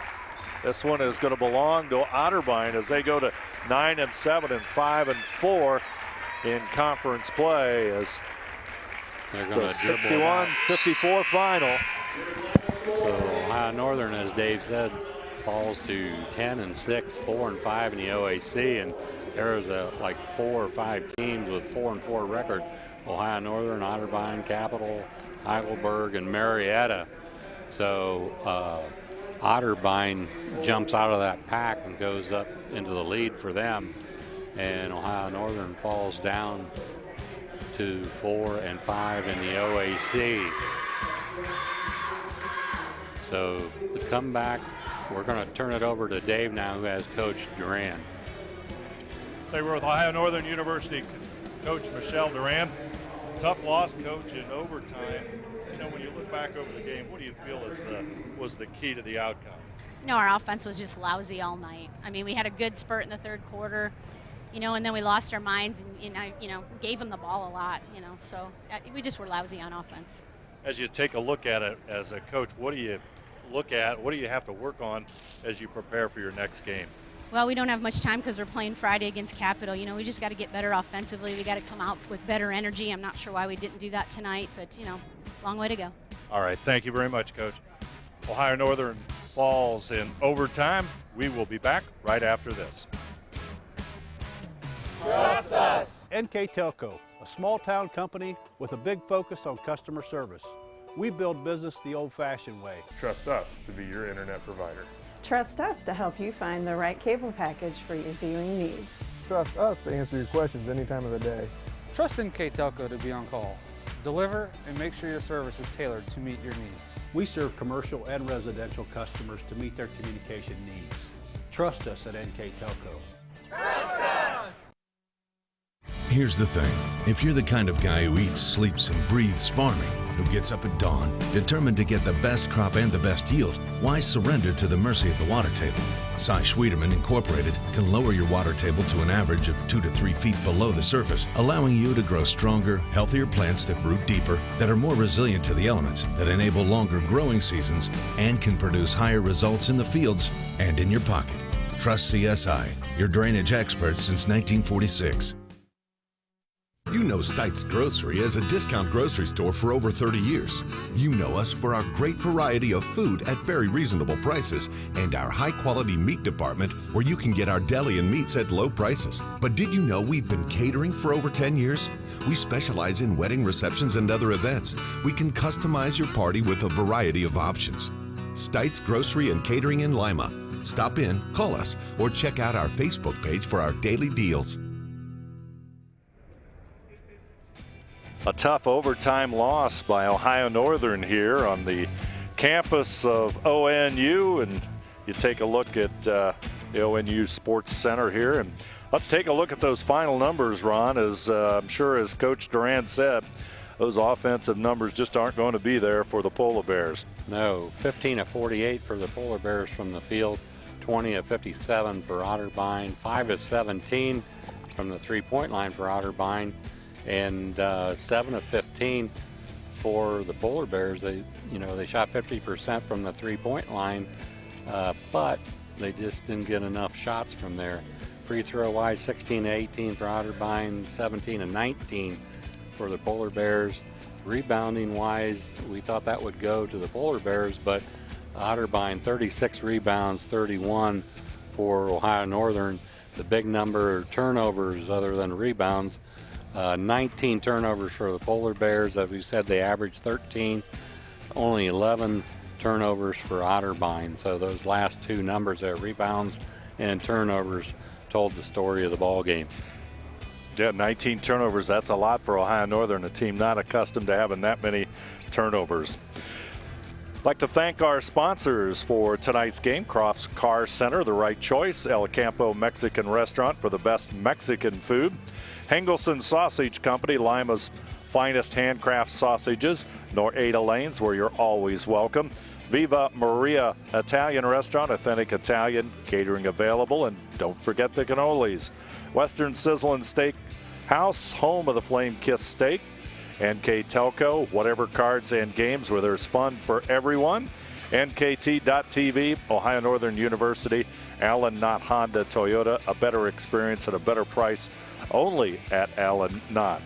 this one is gonna belong to Otterbein as they go to 9-7 and 5-4 in conference play, as it's a 61-54 final. So Ohio Northern, as Dave said, falls to 10-6, 4-5 in the OAC, and there's like 4 or 5 teams with 4-4 record. Ohio Northern, Otterbein, Capital, Heidelberg, and Marietta. So Otterbein jumps out of that pack and goes up into the lead for them, and Ohio Northern falls down to 4-5 in the OAC. So the comeback, we're going to turn it over to Dave now, who has Coach Duran. Say we're with Ohio Northern University coach Michelle Duran. Tough loss, coach, in overtime. You know, when you look back over the game, what do you feel was the key to the outcome? You know, our offense was just lousy all night. I mean, we had a good spurt in the third quarter, you know, and then we lost our minds and, gave them the ball a lot, so we just were lousy on offense. As you take a look at it as a coach, what do you look at? What do you have to work on as you prepare for your next game? Well, we don't have much time because we're playing Friday against Capital. We just got to get better offensively. We got to come out with better energy. I'm not sure why we didn't do that tonight, but, long way to go. All right. Thank you very much, Coach. Ohio Northern falls in overtime. We will be back right after this. Trust us. NKTelco, a small-town company with a big focus on customer service. We build business the old-fashioned way. Trust us to be your internet provider. Trust us to help you find the right cable package for your viewing needs. Trust us to answer your questions any time of the day. Trust NKTelco to be on call. Deliver and make sure your service is tailored to meet your needs. We serve commercial and residential customers to meet their communication needs. Trust us at NKTelco. Trust us! Here's the thing. If you're the kind of guy who eats, sleeps, and breathes farming, who gets up at dawn, determined to get the best crop and the best yield, why surrender to the mercy of the water table? Cy Schwieterman Incorporated can lower your water table to an average of 2 to 3 feet below the surface, allowing you to grow stronger, healthier plants that root deeper, that are more resilient to the elements, that enable longer growing seasons, and can produce higher results in the fields and in your pocket. Trust CSI, your drainage experts since 1946. You know Stites Grocery as a discount grocery store for over 30 years. You know us for our great variety of food at very reasonable prices and our high-quality meat department where you can get our deli and meats at low prices. But did you know we've been catering for over 10 years? We specialize in wedding receptions and other events. We can customize your party with a variety of options. Stites Grocery and Catering in Lima. Stop in, call us, or check out our Facebook page for our daily deals. A tough overtime loss by Ohio Northern here on the campus of ONU, and you take a look at the ONU Sports Center here, and let's take a look at those final numbers, Ron. As I'm sure as Coach Duran said, those offensive numbers just aren't going to be there for the Polar Bears. No, 15 of 48 for the Polar Bears from the field, 20 of 57 for Otterbein, 5 of 17 from the three-point line for Otterbein, and 7 of 15 for the Polar Bears. They shot 50% from the three-point line, but they just didn't get enough shots from there. Free throw wise, 16 to 18 for Otterbein, 17 to 19 for the Polar Bears. Rebounding wise, we thought that would go to the Polar Bears, but Otterbein 36 rebounds, 31 for Ohio Northern. The big number of turnovers other than rebounds. 19 turnovers for the Polar Bears. As we said, they averaged 13. Only 11 turnovers for Otterbein. So those last two numbers there, rebounds and turnovers, told the story of the ball game. Yeah, 19 turnovers. That's a lot for Ohio Northern, a team not accustomed to having that many turnovers. I'd like to thank our sponsors for tonight's game. Crofts Car Center, the right choice. El Campo Mexican Restaurant for the best Mexican food. Hengelson Sausage Company, Lima's finest handcraft sausages. Nor-Ada Lanes, where you're always welcome. Viva Maria Italian Restaurant, authentic Italian catering available. And don't forget the cannolis. Western Sizzlin' Steak House, home of the Flame Kiss Steak. NKTelco, whatever cards and games where there's fun for everyone. NKT.TV, Ohio Northern University, Allen Knott Honda Toyota, a better experience at a better price only at Allen Knott.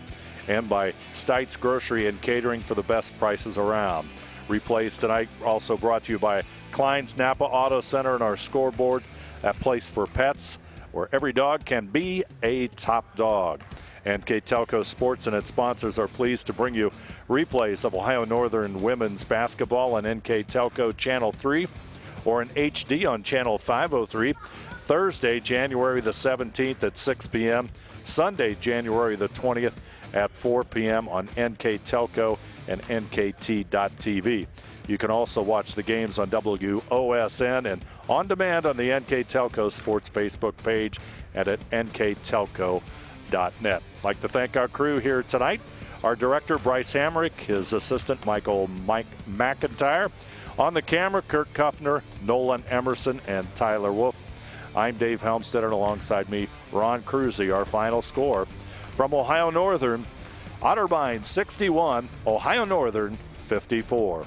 And by Stites Grocery and Catering for the best prices around. Replays tonight also brought to you by Klein's Napa Auto Center and our scoreboard, that place for pets where every dog can be a top dog. NKTelco Sports and its sponsors are pleased to bring you replays of Ohio Northern women's basketball on NKTelco Channel 3 or in HD on Channel 503. Thursday, January the 17th at 6 p.m. Sunday, January the 20th at 4 p.m. on NKTelco and NKT.TV. You can also watch the games on WOSN and on demand on the NKTelco Sports Facebook page and at nktelco.net. I'd like to thank our crew here tonight. Our director, Bryce Hamrick, his assistant, Mike McIntyre. On the camera, Kirk Kuffner, Nolan Emerson, and Tyler Wolf. I'm Dave Helmstead, and alongside me, Ron Cruzy. Our final score from Ohio Northern, OTTERBEIN 61, Ohio Northern 54.